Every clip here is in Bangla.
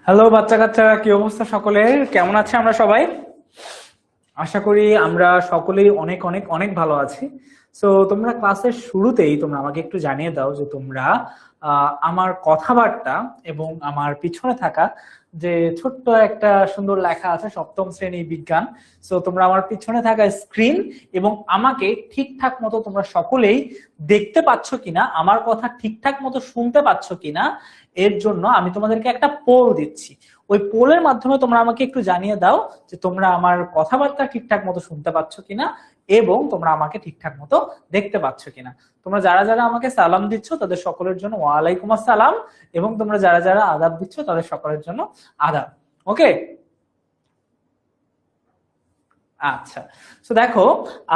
হ্যালো বাচ্চা কাচ্চারা, কি অবস্থা সকলের? কেমন আছে আমরা সবাই? আশা করি আমরা সকলেই অনেক অনেক অনেক ভালো আছি। সো তোমরা ক্লাসের শুরুতেই তোমরা আমাকে একটু জানিয়ে দাও যে তোমরা আমার কথাবার্তা এবং আমার পিছনে থাকা যে ছোট্ট একটা সুন্দর লেখা আছে সপ্তম শ্রেণী বিজ্ঞান, সো তোমরা আমার পিছনে থাকা স্ক্রিন এবং আমাকে ঠিকঠাক মতো তোমরা সকলেই দেখতে পাচ্ছ কিনা, আমার কথা ঠিকঠাক মতো শুনতে পাচ্ছ কিনা, এর জন্য আমি তোমাদেরকে একটা পোল দিচ্ছি। ওই পোলের মাধ্যমে তোমরা আমাকে একটু জানিয়ে দাও যে তোমরা আমার কথাবার্তা ঠিকঠাক মতো শুনতে পাচ্ছ কিনা এবং তোমরা আমাকে ঠিকঠাক মতো দেখতে পাচ্ছ কিনা। তোমরা যারা যারা আমাকে সালাম দিচ্ছ তাদের সকলের জন্য ওয়ালাইকুম আসসালাম, এবং তোমরা যারা যারা আদাব দিচ্ছ তাদের সকলের জন্য আদাব। ওকে, আচ্ছা। তো দেখো,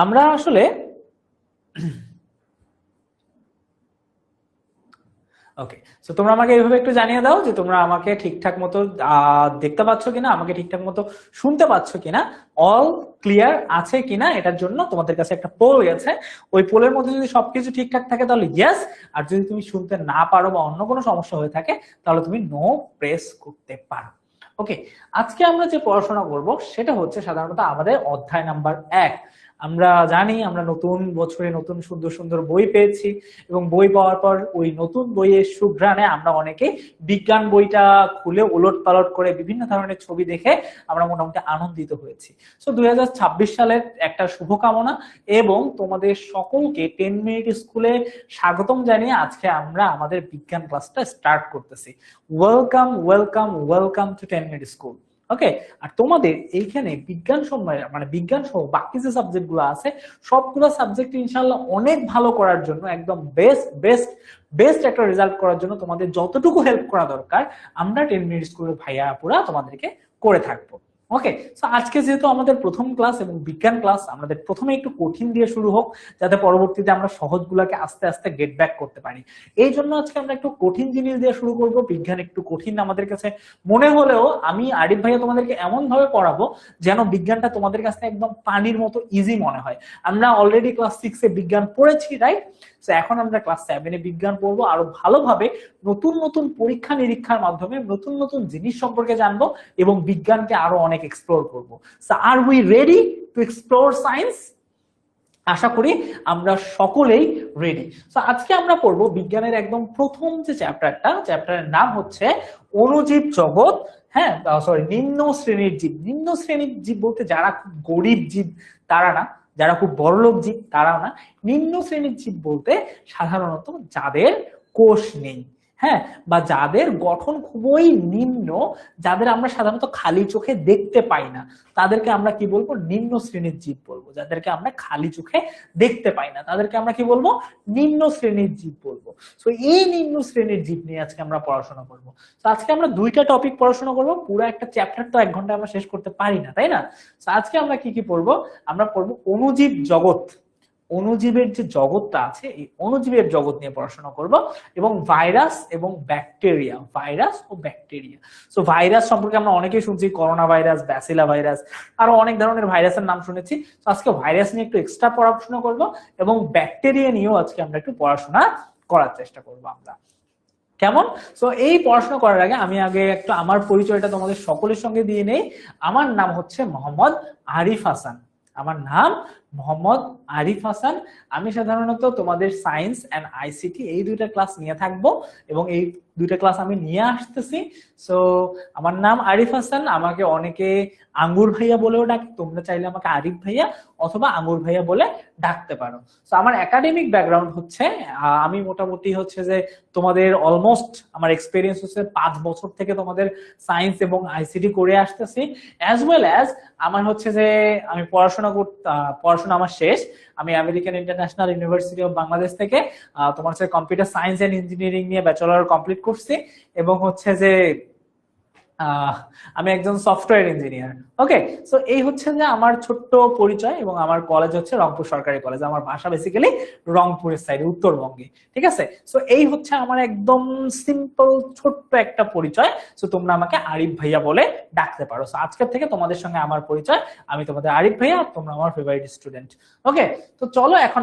আমরা আসলে ওকে, তো তোমরা আমাকে এইভাবে একটু জানিয়ে দাও যে তোমরা আমাকে ঠিকঠাক মতো দেখতে পাচ্ছ কিনা, আমাকে ঠিকঠাক মতো শুনতে পাচ্ছ কিনা, অল ক্লিয়ার আছে কিনা। এটার জন্য তোমাদের কাছে একটা পোল গেছে। ওই পোলের মধ্যে যদি সবকিছু ঠিকঠাক থাকে তাহলে ইয়েস, আর যদি তুমি শুনতে না পারো বা অন্য কোনো সমস্যা হয়ে থাকে তাহলে তুমি নো প্রেস করতে পারো। ওকে, আজকে আমরা যে পড়াশোনা করব সেটা হচ্ছে সাধারণত আমাদের অধ্যায় নাম্বার 1। আমরা জানি আমরা নতুন বছরে নতুন সুন্দর সুন্দর বই পেয়েছি, এবং বই পাওয়ার পর ওই নতুন বইয়ের সুঘ্রাণে আমরা অনেকে বিজ্ঞান বইটা খুলে ওলট পালট করে বিভিন্ন ধরনের ছবি দেখে আমরা মোটামুটি আনন্দিত হয়েছি। সো 2026 সালের একটা শুভকামনা এবং তোমাদের সকলকে 10 মিনিট স্কুলে স্বাগতম জানিয়ে আজকে আমরা আমাদের বিজ্ঞান ক্লাসটা স্টার্ট করতেছি। Welcome welcome welcome to 10 Minute School. Okay, আর তোমাদের এইখানে বিজ্ঞান সময় মানে বিজ্ঞান সহ বাকি যে সাবজেক্ট গুলো আছে সবগুলো সাবজেক্ট ইনশাল্লাহ অনেক ভালো করার জন্য, একদম বেস্ট বেস্ট বেস্ট একটা রেজাল্ট করার জন্য তোমাদের যতটুকু হেল্প করা দরকার আমরা 10 মিনিট স্কুলের ভাইয়া আপুরা তোমাদেরকে করে থাকবো। ওকে, তো আজকে যেহেতু আমাদের প্রথম ক্লাস এবং বিজ্ঞান ক্লাস, আমাদের প্রথমে একটু কঠিন দিয়ে শুরু হোক যাতে পরবর্তীতে আমরা সহজ গুলাকে আস্তে আস্তে গেট ব্যাক করতে পারি। এই জন্য আজকে আমরা একটু কঠিন জিনিস দিয়ে শুরু করব। বিজ্ঞান একটু কঠিন আমাদের কাছে মনে হলেও আমি আরিফ ভাইয়া তোমাদেরকে এমন ভাবে পড়াবো যেন বিজ্ঞানটা তোমাদের কাছে একদম পানির মতো ইজি মনে হয়। আমরা অলরেডি ক্লাস 6 এ বিজ্ঞান পড়েছি, রাইট? তো এখন আমরা ক্লাস 7 এ বিজ্ঞান পড়বো, আরো ভালোভাবে নতুন নতুন পরীক্ষা নিরীক্ষার মাধ্যমে নতুন নতুন জিনিস সম্পর্কে জানবো এবং বিজ্ঞানকে আরো অনেক এক্সপ্লোর করবো। So are we ready to explore science? আশা করি আমরা সকলেই রেডি। তো আজকে আমরা পড়বো বিজ্ঞানের একদম প্রথম যে চ্যাপ্টারের নাম হচ্ছে অণুজীব জগৎ। হ্যাঁ, সরি, নিম্ন শ্রেণীর জীব। নিম্ন শ্রেণীর জীব বলতে যারা খুব গরিব জীব তারা না, যারা খুব বড়লোক জীব তারাও না। নিম্ন শ্রেণীর জীব বলতে সাধারণত যাদের কোষ নেই, হ্যাঁ, বা যাদের গঠন খুবই নিম্ন, যাদের আমরা সাধারণত খালি চোখে দেখতে পাই না, তাদেরকে আমরা কি বলবো? নিম্ন শ্রেণীর জীব বলবো। যাদেরকে আমরা খালি চোখে দেখতে পাই না তাদেরকে আমরা কি বলবো? নিম্ন শ্রেণীর জীব বলবো। তো এই নিম্ন শ্রেণীর জীব নিয়ে আজকে আমরা পড়াশোনা করবো। তো আজকে আমরা দুইটা টপিক পড়াশোনা করবো। পুরো একটা চ্যাপ্টার তো 1 ঘন্টা আমরা শেষ করতে পারি না, তাই না? তো আজকে আমরা কি কি পড়বো? আমরা পড়বো অণুজীব জগৎ। অণুজীবের যে জগৎটা আছে এই অণুজীবের জগৎ নিয়ে পড়াশোনা করব, এবং ভাইরাস এবং ব্যাকটেরিয়া, ভাইরাস ও ব্যাকটেরিয়া। সো ভাইরাস সম্পর্কে আমরা অনেকেই শুনছি, করোনা ভাইরাস, ব্যাসিলা ভাইরাস, আরো অনেক ধরনের ভাইরাসের নাম শুনেছি। তো আজকে ভাইরাস নিয়ে একটু এক্সট্রা পড়াশোনা করব এবং ব্যাকটেরিয়া নিয়েও আজকে আমরা একটু পড়াশোনা করার চেষ্টা করব আমরা। কেমন? সো এই পড়াশোনা করার আগে আমি একটু আমার পরিচয়টা তোমাদের সকলের সঙ্গে দিয়ে নেই। আমার নাম হচ্ছে মোহাম্মদ আরিফ হাসান। আমার নাম মোহাম্মদ আরিফ হাসান। আমি সাধারণত তোমাদের সায়েন্স এন্ড আইসিটি এই দুইটা ক্লাস নিয়ে থাকবো এবং এই দুইটা ক্লাস আমি নিয়ে আসতেছি। সো আমার নাম আরিফ হাসান, আমাকে অনেকে আঙ্গুর ভাইয়া বলেও ডাকে। তোমরা চাইলে আমাকে আরিফ ভাইয়া অথবা আঙ্গুর ভাইয়া বলে ডাকতে পারো। তো আমার একাডেমিক ব্যাকগ্রাউন্ড হচ্ছে, আমি মোটামুটি হচ্ছে যে তোমাদের অলমোস্ট আমার এক্সপিরিয়েন্স হচ্ছে 5 বছর থেকে তোমাদের সায়েন্স এবং আইসিটি করে আসতেছি। অ্যাজ ওয়েল অ্যাজ আমার হচ্ছে যে আমি পড়াশোনা আমার শেষ। আমি American international university of Bangladesh থেকে তোমার হচ্ছে কম্পিউটার সায়েন্স এন্ড ইঞ্জিনিয়ারিং নিয়ে ব্যাচেলর কমপ্লিট করছি, এবং হচ্ছে যে আমি একজন সফটওয়্যার ইঞ্জিনিয়ার। ওকে, সো এই হচ্ছে যে আমার ছোট্ট পরিচয়, এবং আমার কলেজ হচ্ছে রংপুর সরকারি কলেজ। আমার বাসা বেসিক্যালি রংপুরের সাইডে, উত্তরবঙ্গে। ঠিক আছে, সো এই হচ্ছে আমার একদম সিম্পল ছোট্ট একটা পরিচয়। সো তোমরা আমাকে আরিফ ভাইয়া বলে ডাকতে পারো। সো আজকের থেকে তোমাদের সঙ্গে আমার পরিচয়, আমি তোমাদের আরিফ ভাইয়া, তোমরা আমার ফেভারিট স্টুডেন্ট। ওকে, তো চলো এখন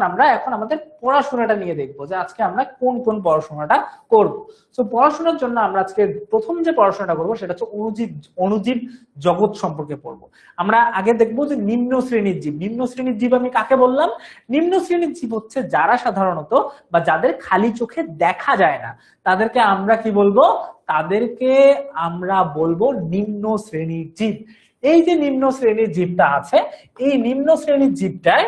আমাদের পড়াশোনাটা নিয়ে দেখবো যে আজকে আমরা কোন কোন পড়াশোনাটা করব। সো পড়াশোনার জন্য আমরা আজকে প্রথম যে পড়াশোনাটা করবো সেটা হচ্ছে অণুজীব অণুজীব জগৎ সম্পর্কে পড়বো। আমরা আগে দেখবো যে নিম্ন শ্রেণীর জীব। নিম্ন শ্রেণীর জীব আমি কাকে বললাম? নিম্ন শ্রেণীর জীব হচ্ছে যারা সাধারণত বা যাদের খালি চোখে দেখা যায় না, তাদেরকে আমরা কি বলবো? তাদেরকে আমরা বলবো নিম্ন শ্রেণীর জীব। এই যে নিম্ন শ্রেণীর জীবটা আছে, এই নিম্ন শ্রেণীর জীবটায়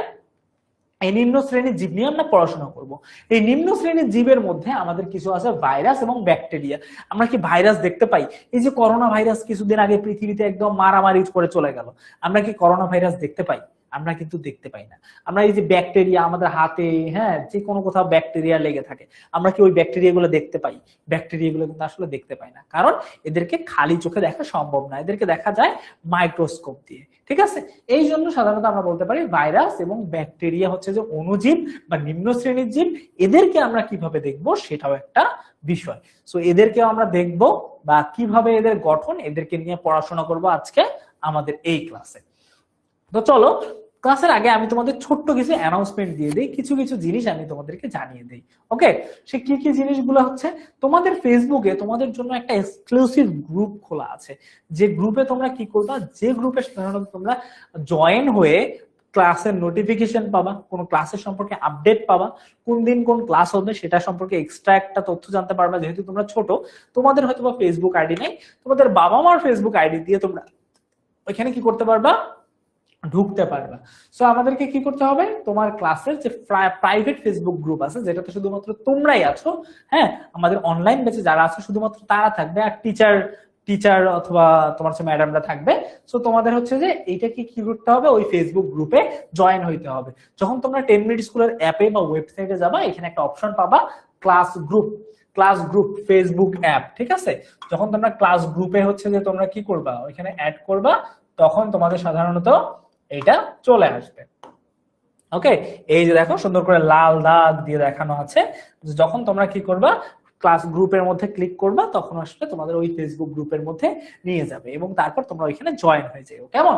এই নিম্ন শ্রেণীর জীব নিয়ে আমরা পড়াশোনা করব। এই নিম্ন শ্রেণীর জীবের মধ্যে আমাদের কিছু আছে ভাইরাস এবং ব্যাকটেরিয়া। আমরা কি ভাইরাস দেখতে পাই? এই যে করোনা ভাইরাস কিছুদিন আগে পৃথিবীতে একদম মারামারি করে চলে গেল, আমরা কি করোনা ভাইরাস দেখতে পাই? আমরা কিন্তু দেখতে পাই না। আমরা এই যে ব্যাকটেরিয়া আমাদের হাতে, হ্যাঁ, যে কোনো কোথাও ব্যাকটেরিয়া লেগে থাকে, আমরা কি ওই ব্যাকটেরিয়া গুলো দেখতে পাই? ব্যাকটেরিয়া গুলো কিন্তু আসলে দেখতে পাই না, কারণ এদেরকে খালি চোখে দেখা সম্ভব না, এদেরকে দেখা যায় মাইক্রোস্কোপ দিয়ে। ঠিক আছে, এই জন্য সাধারণত আমরা বলতে পারি ভাইরাস এবং ব্যাকটেরিয়া হচ্ছে যে অণুজীব বা নিম্ন শ্রেণীর জীব। এদেরকে আমরা কিভাবে দেখব সেটাও একটা বিষয়। সো এদেরকেও আমরা দেখব বা কিভাবে এদের গঠন, এদেরকে নিয়ে পড়াশোনা করব আজকে আমাদের এই ক্লাসে। তো চলো, ক্লাসের আগে আমি তোমাদের ছোট্ট কিছু অ্যানাউন্সমেন্ট দিয়ে দিই, কিছু কিছু জিনিস আমি তোমাদেরকে জানিয়ে দিই। ওকে, সে কি কি জিনিসগুলো হচ্ছে, তোমাদের ফেসবুকে তোমাদের জন্য একটা এক্সক্লুসিভ গ্রুপ খোলা আছে, যে গ্রুপে তোমরা কি করবা, যে গ্রুপে সাধারণত তোমরা জয়েন হয়ে ক্লাসের নোটিফিকেশন পাবা, কোন ক্লাসের সম্পর্কে আপডেট পাবা, কোন দিন কোন ক্লাস হবে সেটা সম্পর্কে এক্সট্রা একটা তথ্য জানতে পারবা। যেহেতু তোমরা ছোট, তোমাদের হয়তো বা ফেসবুক আইডি নেই, তোমাদের বাবা মার ফেসবুক আইডি দিয়ে তোমরা ওইখানে কি করতে পারবা, ঢুকতে পারবা। সো আমাদেরকে কি করতে হবে, তোমার ক্লাসের যে প্রাইভেট ফেসবুক গ্রুপ আছে, যেটাতে শুধুমাত্র তোমরাই আছো, হ্যাঁ, আমাদের অনলাইন ব্যাচে যারা আছে শুধুমাত্র তারা থাকবে, আর টিচার টিচার অথবা তোমার হচ্ছে ম্যাডামরা থাকবে। সো তোমাদের হচ্ছে যে এইটাকে কি করতে হবে, ওই ফেসবুক গ্রুপে জয়েন হইতে হবে। যখন তোমরা 10 মিনিট স্কুলের অ্যাপে বা ওয়েবসাইটে যাবা, এখানে একটা অপশন পাবা class group, class group Facebook app. ঠিক আছে, যখন তোমরা ক্লাস গ্রুপে হচ্ছে যে তোমরা কি করবা, ওইখানে অ্যাড করবা, তখন তোমাদের সাধারণত এটা চলে আসবে। ওকে, এই যে দেখো সুন্দর করে লাল দাগ দিয়ে দেখানো আছে, যখন তোমরা কি করবা, ক্লাস গ্রুপের মধ্যে ক্লিক করবা, তখন আসলে তোমাদের ওই ফেসবুক গ্রুপের মধ্যে নিয়ে যাবে এবং তারপর তোমরা ওইখানে জয়েন হয়ে যাও। কেমন?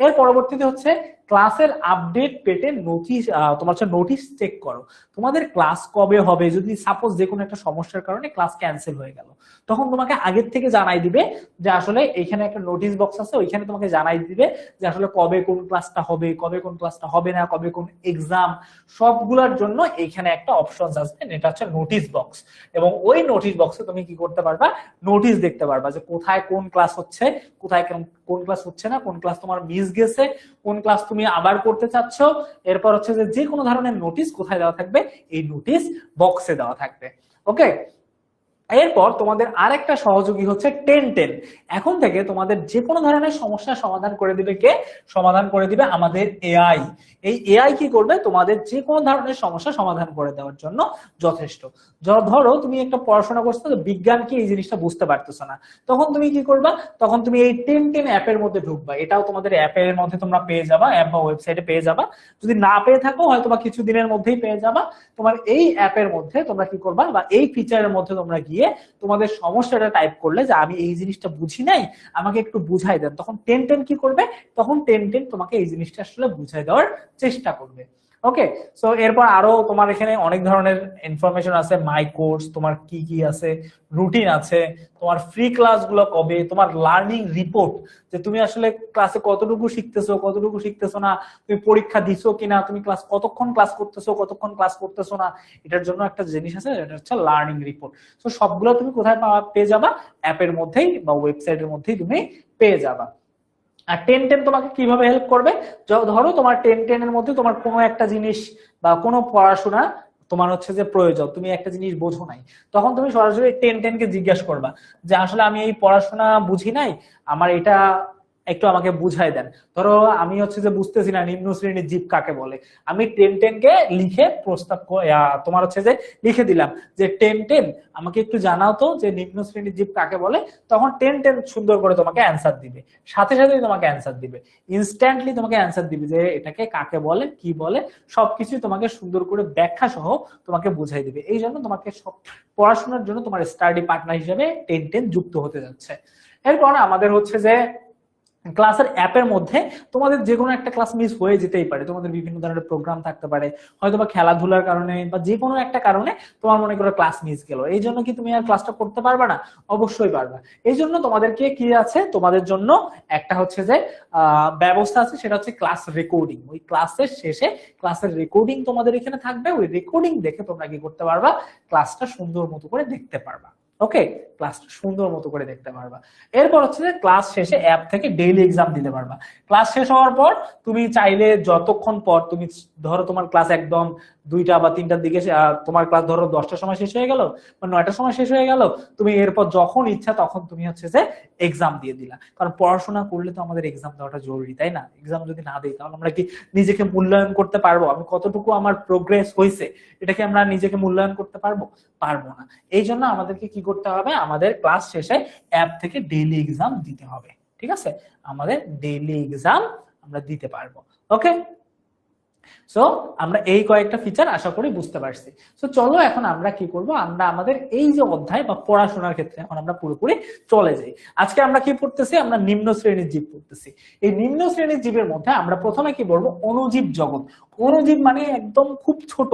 এর পরবর্তীতে হচ্ছে ক্লাসের আপডেট পেতে নোটিশ, তোমার হচ্ছে নোটিশ চেক করো, তোমাদের ক্লাস কবে হবে। যদি সাপোজ যে কোনো একটা সমস্যার কারণে ক্লাস ক্যান্সেল হয়ে গেল, তখন তোমাকে আগের থেকে জানাই দিবে যে আসলে এখানে একটা নোটিশ বক্স আছে, ওইখানে তোমাকে জানাই দিবে যে আসলে কবে কোন ক্লাসটা হবে, কবে কোন ক্লাসটা হবে না, কবে কোন এক্সাম, সবগুলোর জন্য এইখানে একটা অপশন আসবে, এটা হচ্ছে নোটিশ বক্স। এবং ওই নোটিশ বক্সে তুমি কি করতে পারবা, নোটিশ দেখতে পারবা যে কোথায় কোন ক্লাস হচ্ছে, কোথায় কোন ক্লাস হচ্ছে না, কোন ক্লাস তোমার মিস গেছে, কোন ক্লাস তুমি আবার করতে চাচ্ছ। এরপর হচ্ছে যে কোনো ধরনের নোটিশ কোথায় দেওয়া থাকবে, এই নোটিশ বক্সে দেওয়া থাকবে। ওকে, এরপর তোমাদের আরেকটা সহযোগী হচ্ছে 1010। এখন থেকে তোমাদের যে কোনো ধরনের সমস্যা সমাধান করে দিবে কে? সমাধান করে দিবে আমাদের এআই। এই এআই কি করবে, তোমাদের যে কোনো ধরনের সমস্যা সমাধান করে দেওয়ার জন্য যথেষ্ট। ধরো তুমি একটা পড়াশোনা করছো, বিজ্ঞান কি এই জিনিসটা বুঝতে পারতেছো না, তখন তুমি কি করবা, তখন তুমি এই 1010 অ্যাপের মধ্যে ঢুকবা। এটাও তোমাদের অ্যাপের মধ্যে তোমরা পেয়ে যাবা, অ্যাপ বা ওয়েবসাইটে পেয়ে যাবা। যদি না পেয়ে থাকো হয়তো বা কিছু দিনের মধ্যেই পেয়ে যাবা। তোমার এই অ্যাপের মধ্যে তোমরা কি করবা, বা এই ফিচারের মধ্যে তোমরা গিয়ে তোমাদের সমস্যাটা টাইপ করলে যে আমি এই জিনিসটা বুঝি নাই, আমাকে একটু বুঝাই দেন, তখন 1010 কি করবে, তখন 1010 তোমাকে এই জিনিসটা আসলে বুঝাই দেওয়ার চেষ্টা করবে। ওকে, সো এরপর আরো তোমার এখানে অনেক ধরনের ইনফরমেশন আছে, মাই কোর্স, তোমার কি কি আছে, রুটিন আছে, তোমার ফ্রি ক্লাস গুলো কবে, তোমার লার্নিং রিপোর্ট, যে তুমি আসলে ক্লাসে কতটুকু শিখতেছো, কতটুকু শিখতেছো না, তুমি পরীক্ষা দিছো কিনা, তুমি ক্লাস কতক্ষণ ক্লাস করতেছো, কতক্ষণ ক্লাস করতেছো না, এটার জন্য একটা জিনিস আছে, এটা হচ্ছে লার্নিং রিপোর্ট। তো সবগুলো তুমি কোথায় পেয়ে যাবা, অ্যাপের মধ্যেই বা ওয়েবসাইটের মধ্যেই তুমি পেয়ে যাবা। আর 1010 তোমাকে কিভাবে হেল্প করবে, ধরো তোমার 1010 এর মধ্যে তোমার কোনো একটা জিনিস বা কোনো পড়াশোনা তোমার হচ্ছে যে প্রয়োজন, তুমি একটা জিনিস বোঝো নাই, তখন তুমি সরাসরি 1010 কে জিজ্ঞাসা করবা যে আসলে আমি এই পড়াশোনা বুঝি নাই, আমার এটা একটু আমাকে বুঝাই দেন। ধরো আমি হচ্ছে যে বুঝতেছি না নিম্ন শ্রেণীর জীব কাকে বলে, আমি 1010 কে লিখে প্রস্তাব তোমার হচ্ছে যে লিখে দিলাম যে 1010 আমাকে একটু জানাও তো যে নিম্ন শ্রেণীর জীব কাকে বলে, তখন 1010 সুন্দর করে তোমাকে অ্যান্সার দিবে, সাথে সাথেই তোমাকে অ্যান্সার দিবে, ইনস্ট্যান্টলি তোমাকে অ্যান্সার দিবে যে এটাকে কাকে বলে, কি বলে, সবকিছু তোমাকে সুন্দর করে ব্যাখ্যা সহ তোমাকে বুঝাই দিবে। এই জন্য তোমাকে সব পড়াশোনার জন্য তোমার স্টাডি পার্টনার হিসেবে 1010 যুক্ত হতে যাচ্ছে। এরপর আমাদের হচ্ছে যে ক্লাসের অ্যাপের মধ্যে তোমাদের যে কোনো একটা ক্লাস মিস হয়ে যেতেই পারে, তোমাদের বিভিন্ন ধরনের প্রোগ্রাম থাকতে পারে, হয়তো বা খেলাধুলার কারণে বা যে কোনো একটা কারণে তোমার মনে করো ক্লাস মিস গেল, এই জন্য কি তুমি আর ক্লাসটা করতে পারবে না? অবশ্যই পারবা। এই জন্য তোমাদেরকে কি আছে, তোমাদের জন্য একটা হচ্ছে যে ব্যবস্থা আছে, সেটা হচ্ছে ক্লাস রেকর্ডিং। ওই ক্লাসের শেষে ক্লাসের রেকর্ডিং তোমাদের এখানে থাকবে, ওই রেকর্ডিং দেখে তোমরা কি করতে পারবা, ক্লাসটা সুন্দর মতো করে দেখতে পারবা। ওকে, ক্লাসটা সুন্দর মতো করে দেখতে পারবা। এরপর হচ্ছে যে ক্লাস শেষে অ্যাপ থেকে ডেইলি এক্সাম দিতে পারবা। ক্লাস শেষ হওয়ার পর তুমি চাইলে যতক্ষণ পর তুমি ধরো তোমার ক্লাস একদম 2টা বা 3টার দিকে, তোমার ক্লাস ধরো 10টার সময় শেষ হয়ে গেল বা 9টার সময় শেষ হয়ে গেল, তুমি এরপর যখন ইচ্ছা তখন তুমি হচ্ছে যে এক্সাম দিয়ে দিলা। কারণ পড়াশোনা করলে তো আমাদের এক্সাম দেওয়াটা জরুরি, তাই না? এক্সাম যদি না দিই তাহলে আমরা কি নিজেকে মূল্যায়ন করতে পারবো? আমি কতটুকু আমার প্রোগ্রেস হয়েছে এটা কি আমরা নিজেকে মূল্যায়ন করতে পারবো? পারবো না। এই জন্য আমাদেরকে কি করতে হবে, আমাদের ক্লাস শেষে অ্যাপ থেকে ডেইলি এক্সাম দিতে হবে। ঠিক আছে, আমাদের ডেইলি এক্সাম আমরা দিতে পারবো। ওকে, সো আমরা এই কয়েকটা ফিচার আশা করি বুঝতে পারছি। সো চলো এখন আমরা কি করব, আমরা আমাদের এই যে অধ্যায় বা পড়াশোনার ক্ষেত্রে এখন আমরা পুরোপুরি চলে যাই। আজকে আমরা কি পড়তেছি, আমরা নিম্ন শ্রেণীর জীব পড়তেছি। এই নিম্ন শ্রেণীর জীবের মধ্যে আমরা প্রথমে কি বলবো, অণুজীব জগৎ। অণুজীব মানে একদম খুব ছোট,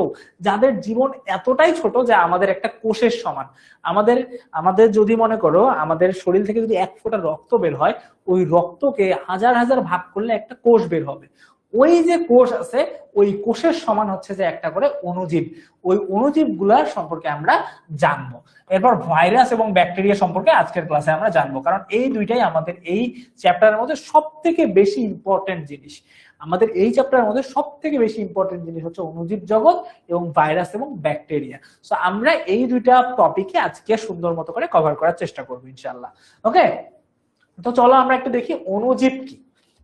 যাদের জীবন এতটাই ছোট যে আমাদের একটা কোষের সমান। আমাদের আমাদের যদি মনে করো আমাদের শরীর থেকে যদি 1 ফোঁটা রক্ত বের হয়, ওই রক্তকে হাজার হাজার ভাগ করলে একটা কোষ বের হবে। ওই যে কোষ আছে, ওই কোষের সমান হচ্ছে যে একটা করে অণুজীব। ওই অণুজীব গুলার সম্পর্কে আমরা জানবো। এরপর ভাইরাস এবং ব্যাকটেরিয়া সম্পর্কে আজকের ক্লাসে আমরা জানবো, কারণ এই দুইটাই আমাদের এই চ্যাপ্টারের মধ্যে সব থেকে বেশি ইম্পর্টেন্ট জিনিস। আমাদের এই চ্যাপ্টারের মধ্যে সব থেকে বেশি ইম্পর্টেন্ট জিনিস হচ্ছে অণুজীব জগৎ এবং ভাইরাস এবং ব্যাকটেরিয়া। সো আমরা এই দুইটা টপিকে আজকে সুন্দর মতো করে কভার করার চেষ্টা করবো ইনশাআল্লাহ। ওকে, তো চলো আমরা একটু দেখি অণুজীব কি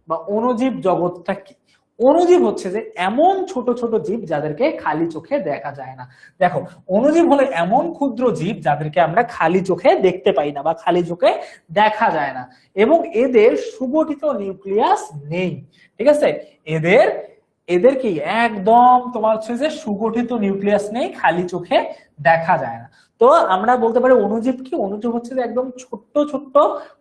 বা অণুজীব জগৎটা কি। অণুজীব হচ্ছে যে এমন ছোট ছোট জীব যাদেরকে খালি চোখে দেখা যায় না। দেখো, অণুজীব হলো এমন ক্ষুদ্র জীব যাদেরকে আমরা খালি চোখে দেখতে পাই না বা খালি চোখে দেখা যায় না, এবং এদের সুগঠিত নিউক্লিয়াস নেই। ঠিক আছে, এদের এদের কি একদম তোমার হচ্ছে যে সুগঠিত নিউক্লিয়াস নেই, খালি চোখে দেখা যায় না। তো আমরা বলতে পারি অণুজীব কি, অণুজীব হচ্ছে যে একদম ছোট্ট ছোট্ট,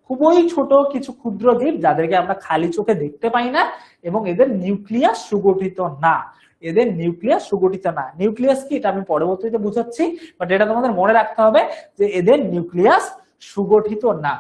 খুবই ছোট কিছু ক্ষুদ্র জীব যাদেরকে আমরা খালি চোখে দেখতে পাই না, এবং এদের নিউক্লিয়াস সুগঠিত না। এদের নিউক্লিয়াস সুগঠিত না। নিউক্লিয়াস কি এটা আমি পরবর্তীতে বুঝাচ্ছি, বাট এটা তোমাদের মনে রাখতে হবে যে এদের নিউক্লিয়াস সুগঠিত না।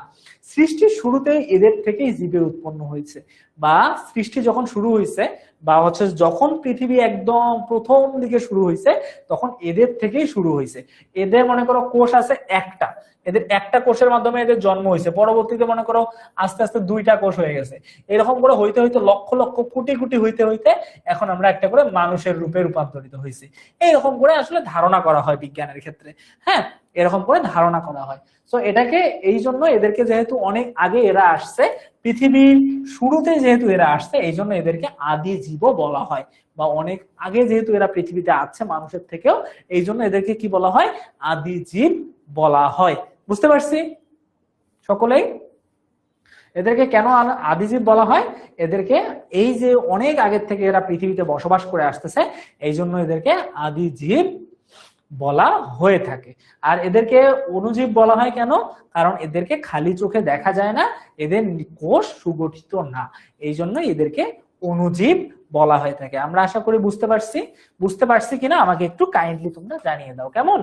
সৃষ্টির শুরুতেই এদের থেকেই জীবের উৎপন্ন হয়েছে, বা সৃষ্টি যখন শুরু হয়েছে বা হচ্ছে যখন পৃথিবী একদম প্রথম দিকে শুরু হয়েছে তখন এদের থেকেই শুরু হয়েছে। এদের মনে করো কোষ আছে একটা, এদের একটা কোষের মাধ্যমে এদের জন্ম হয়েছে, পরবর্তীতে মনে করো আস্তে আস্তে 2টা কোষ হয়ে গেছে, এরকম করে হইতে হইতে লক্ষ লক্ষ কোটি কোটি হইতে হইতে এখন আমরা একটা করে মানুষের রূপে রূপান্তরিত হয়েছি। এইরকম করে আসলে ধারণা করা হয় বিজ্ঞানের ক্ষেত্রে। হ্যাঁ, এরকম করে ধারণা করা হয়। তো এটাকে এই জন্য এদেরকে যেহেতু অনেক আগে এরা আসছে, পৃথিবীর শুরুতে যেহেতু এরা আসছে, এই জন্য এদেরকে আদি জীবও বলা হয়, বা অনেক আগে যেহেতু এরা পৃথিবীতে আছে মানুষের থেকেও, এই জন্য এদেরকে কি বলা হয়, আদি জীব বলা হয়। বুঝতে পারছি সকলেই? এদেরকে কেন আদিজীব বলা হয়, এদেরকে এই যে অনেক আগের থেকে এরা পৃথিবীতে বসবাস করে আসতেছে, এই জন্য এদেরকে আদিজীব বলা হয়ে থাকে। আর এদেরকে অণুজীব বলা হয় কেন, কারণ এদেরকে খালি চোখে দেখা যায় না, এদের কোষ সুগঠিত না, এই জন্য এদেরকে অণুজীব বলা হয়ে থাকে। আমরা আশা করি বুঝতে পারছি কিনা আমাকে একটু কাইন্ডলি তোমরা জানিয়ে দাও, কেমন?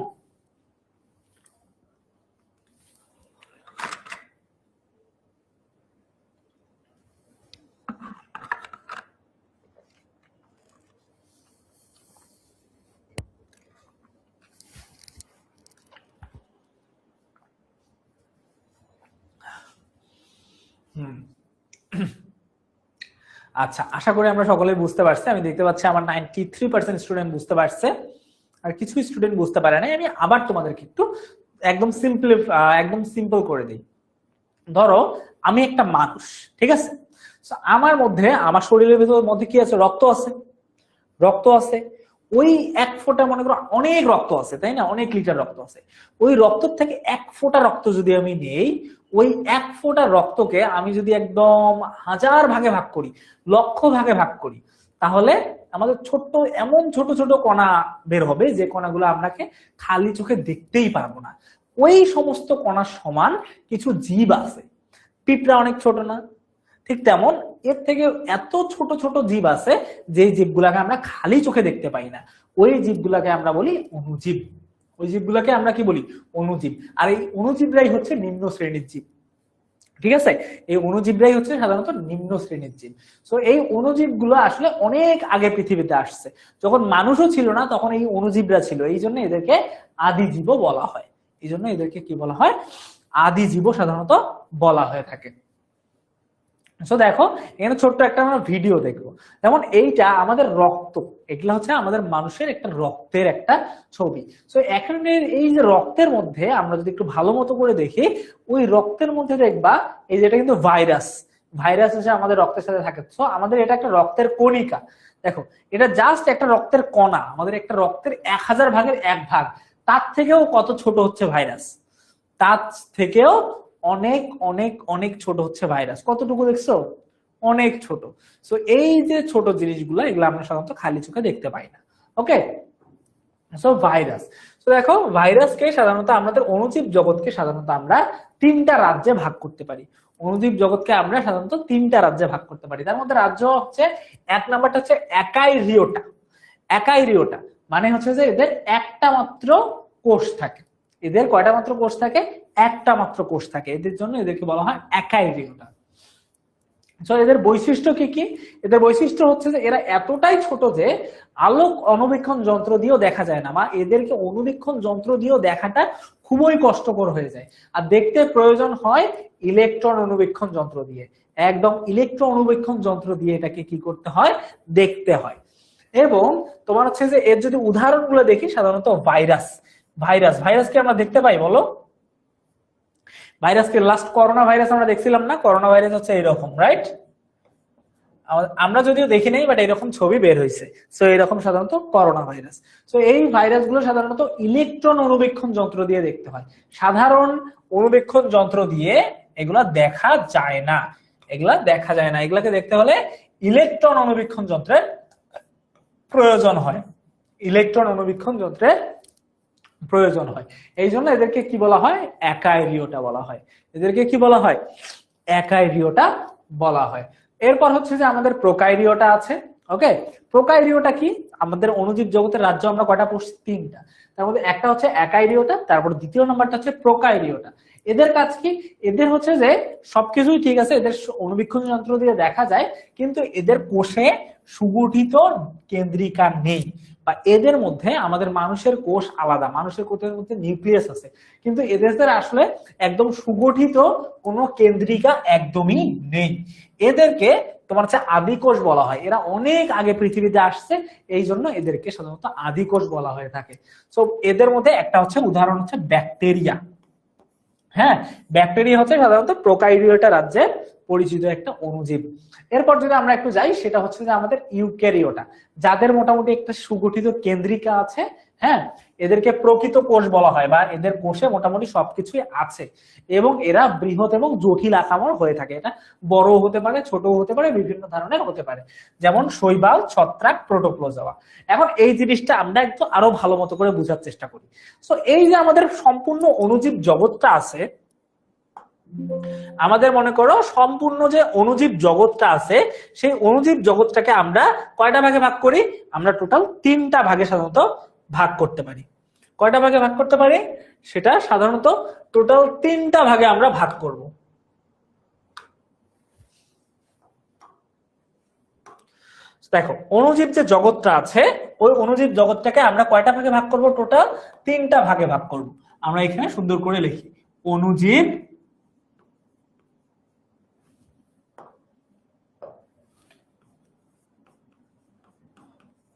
আচ্ছা, আশা করি আমরা সকলেই বুঝতে পারছি। আমি দেখতে পাচ্ছি আমার 93% স্টুডেন্ট বুঝতে পারছে, আর কিছু স্টুডেন্ট বুঝতে পারে না। আমি আবার তোমাদেরকে একটু একদম সিম্পল করে দিই। ধরো আমি একটা মানুষ, ঠিক আছে, আমার মধ্যে, আমার শরীরের মধ্যে কি আছে, রক্ত আছে। ওই 1 ফোঁটা, মনে করো অনেক রক্ত আছে, তাই না, অনেক লিটার রক্ত আছে। ওই রক্ত থেকে 1 ফোঁটা রক্ত যদি আমি নেই, ওই 1 ফোঁটা রক্তকে আমি যদি একদম 1000 ভাগে ভাগ করি, লক্ষ ভাগে ভাগ করি, তাহলে আমাদের ছোট্ট এমন ছোট ছোট কণা বের হবে যে কণাগুলো আপনাকে খালি চোখে দেখতেই পারবো না। ওই সমস্ত কণার সমান কিছু জীব আছে। পিঁপড়া অনেক ছোট না? ঠিক তেমন এর থেকে এত ছোট ছোট জীব আছে যে জীবগুলাকে আমরা খালি চোখে দেখতে পাই না, ওই জীবগুলাকে আমরা বলি অণুজীব। ওই জীবগুলাকে আমরা কি বলি? অণুজীব। আর এই অণুজীবরাই হচ্ছে নিম্ন শ্রেণীর জীব। ঠিক আছে, এই অণুজীবরাই হচ্ছে সাধারণত নিম্ন শ্রেণীর জীব। তো এই অণুজীব গুলো আসলে অনেক আগে পৃথিবীতে আসছে, যখন মানুষও ছিল না তখন এই অণুজীবরা ছিল, এই জন্য এদেরকে আদিজীবও বলা হয়। এই জন্য এদেরকে কি বলা হয়? আদিজীবও সাধারণত বলা হয়ে থাকে। সো দেখো এখানে ছোট্ট একটা আমরা ভিডিও দেখবো। যেমন এইটা আমাদের রক্ত, এগুলা হচ্ছে আমাদের মানুষের একটা রক্তের একটা ছবি। সো এখানের এই যে রক্তের মধ্যে আমরা যদি একটু ভালো মতো করে দেখি, ওই রক্তের মধ্যে দেখবা এই যে এটা কিন্তু ভাইরাস, ভাইরাস হচ্ছে আমাদের রক্তের সাথে থাকে। সো আমাদের এটা একটা রক্তের কণিকা। দেখো এটা জাস্ট একটা রক্তের কণা, আমাদের একটা রক্তের 1000 ভাগের 1 ভাগ, তার থেকেও কত ছোট হচ্ছে ভাইরাস, তার থেকেও অনেক অনেক অনেক ছোট হচ্ছে ভাইরাস। কতটুকু দেখছো? অনেক ছোট। সো এই যে ছোট জিনিসগুলো, এগুলো আমরা সাধারণত খালি চোখে দেখতে পাই না। ওকে, সো ভাইরাস। তো দেখো ভাইরাসকে সাধারণত আমাদের অণুজীব জগৎকে সাধারণত আমরা 3টা রাজ্যে ভাগ করতে পারি। অণুজীব জগৎকে আমরা সাধারণত 3টা রাজ্যে ভাগ করতে পারি। তার মধ্যে রাজ্য হচ্ছে, 1 নাম্বারটা হচ্ছে একাইরিওটা। একাইরিওটা মানে হচ্ছে যে এদের একটা মাত্র কোষ থাকে। এদের কয়টা মাত্র কোষ থাকে? একটা মাত্র কোষ থাকে, এদের জন্য এদেরকে বলা হয় একাইরিওটা। এদের বৈশিষ্ট্য কি কি? এদের বৈশিষ্ট্য হচ্ছে যে এরা এতটাই ছোট যে আলোক অণুবীক্ষণ যন্ত্র দিয়েও দেখা যায় না, বা এদেরকে অণুবীক্ষণ যন্ত্র দিয়েও দেখাটা খুবই কষ্টকর হয়ে যায়। আর দেখতে প্রয়োজন হয় ইলেকট্রন অণুবীক্ষণ যন্ত্র দিয়ে, একদম ইলেকট্রন অণুবীক্ষণ যন্ত্র দিয়ে এটাকে কি করতে হয়? দেখতে হয়। এবং তোমার হচ্ছে যে এর যদি উদাহরণগুলো দেখি, সাধারণত ভাইরাস, ভাইরাসকে আমরা দেখতে পাই, বলো ভাইরাসকে লাস্ট করোনা ভাইরাস আমরা দেখছিলাম না? করোনা ভাইরাস হচ্ছে এরকম, রাইট? আমরা যদিও দেখি নাই, বাট এরকম ছবি বের হয়েছে। সো এরকম সাধারণত করোনা ভাইরাস। সো এই ভাইরাস গুলো সাধারণত ইলেকট্রন অণুবীক্ষণ যন্ত্র দিয়ে দেখতে হয়, সাধারণ অণুবীক্ষণ যন্ত্র দিয়ে এগুলা দেখা যায় না। এগুলাকে দেখতে হলে ইলেকট্রন অণুবীক্ষণ যন্ত্রের প্রয়োজন হয়, ইলেকট্রন অণুবীক্ষণ যন্ত্রের প্রয়োজন হয়। এই জন্য এদেরকে কি বলা হয়? একাইরিওটা বলা হয়। এদেরকে কি বলা হয়? একাইরিওটা বলা হয়। এরপর হচ্ছে যে আমাদের প্রোকাইরিওটা আছে। ওকে, প্রোকাইরিওটা কি? আমাদের অণুজীব জগতের রাজ্য আমরা কয়টা পড়ছি? 3টা। তার মধ্যে একটা হচ্ছে একাইরিওটা, তারপর দ্বিতীয় নাম্বারটা হচ্ছে প্রোকাইরিওটা। এদের কাজ কি? এদের হচ্ছে যে সবকিছুই ঠিক আছে, এদের অণুবীক্ষণ যন্ত্র দিয়ে দেখা যায়, কিন্তু এদের কোষে সুগঠিত কেন্দ্রিকা নেই, বা এদের মধ্যে আমাদের মানুষের কোষ আলাদা, মানুষের কোষের মধ্যে নিউক্লিয়াস আছে, কিন্তু এদের আসলে একদম সুগঠিত কোনো কেন্দ্রিকা একদমই নেই। এদেরকে তোমার হচ্ছে আদিকোষ বলা হয়। এরা অনেক আগে পৃথিবীতে আসছে, এই জন্য এদেরকে সাধারণত আদিকোষ বলা হয়ে থাকে। সো এদের মধ্যে একটা হচ্ছে উদাহরণ হচ্ছে ব্যাকটেরিয়া। হ্যাঁ, ব্যাকটেরিয়া হচ্ছে সাধারণত প্রোকাইরিওটা রাজ্যের পরিচিত একটা অণুজীব। এরপর যদি আমরা একটু যাই, সেটা হচ্ছে যে আমাদের ইউক্যারিওটা, যাদের মোটামুটি একটা সুগঠিত কেন্দ্রিকা আছে। হ্যাঁ, এদেরকে প্রকৃত কোষ বলা হয়, বা এদের কোষে মোটামুটি সবকিছুই আছে, এবং এরা বৃহৎ এবং জটিল আকারের হয়ে থাকে। এটা বড় হতে পারে, ছোট হতে পারে, বিভিন্ন ধরনের হতে পারে, যেমন শৈবাল, ছত্রাক, প্রোটোপ্লোজোয়া। এখন এই জিনিসটা আমরা একটু আরো ভালো মতো করে বোঝার চেষ্টা করি। সো এই যে আমাদের সম্পূর্ণ অণুজীব জগৎটা আছে, আমাদের মনে করো সম্পূর্ণ যে অণুজীব জগৎটা আছে, সেই অণুজীব জগৎটাকে আমরা কয়টা ভাগে ভাগ করি? আমরা টোটাল 3টা ভাগে সাধারণত ভাগ করতে পারি। কয়টা ভাগে ভাগ করতে পারি? সেটা সাধারণত টোটাল 3টা ভাগে আমরা ভাগ করব। দেখো অণুজীব যে জগৎটা আছে, ওই অণুজীব জগৎটাকে আমরা কয়টা ভাগে ভাগ করব? টোটাল 3টা ভাগে ভাগ করব। আমরা এখানে সুন্দর করে লিখি অণুজীব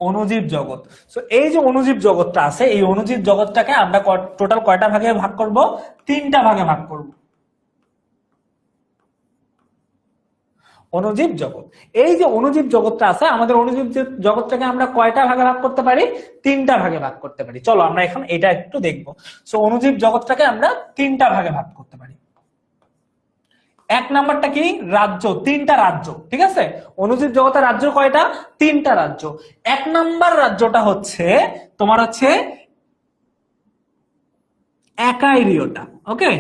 অণুজীব জগৎ। সো এই যে অণুজীব জগৎটা আছে, এই অণুজীব জগৎটাকে আমরা টোটাল কয়টা ভাগে ভাগ করব? 3টা ভাগে ভাগ করব। অণুজীব জগৎ, এই যে অণুজীব জগৎটা আছে, আমাদের অণুজীব জগৎটাকে আমরা কয়টা ভাগে ভাগ করতে পারি? 3টা ভাগে ভাগ করতে পারি। চলো আমরা এখন এটা একটু দেখবো। সো অণুজীব জগৎটাকে আমরা 3টা ভাগে ভাগ করতে পারি। 1 নাম্বারটা কি? রাজ্য, 3টা রাজ্য। ঠিক আছে, অণুজীব জগতের রাজ্য কয়টা? 3টা রাজ্য। 1 নাম্বার রাজ্যটা হচ্ছে তোমার হচ্ছে একাইরিওটা। ওকে,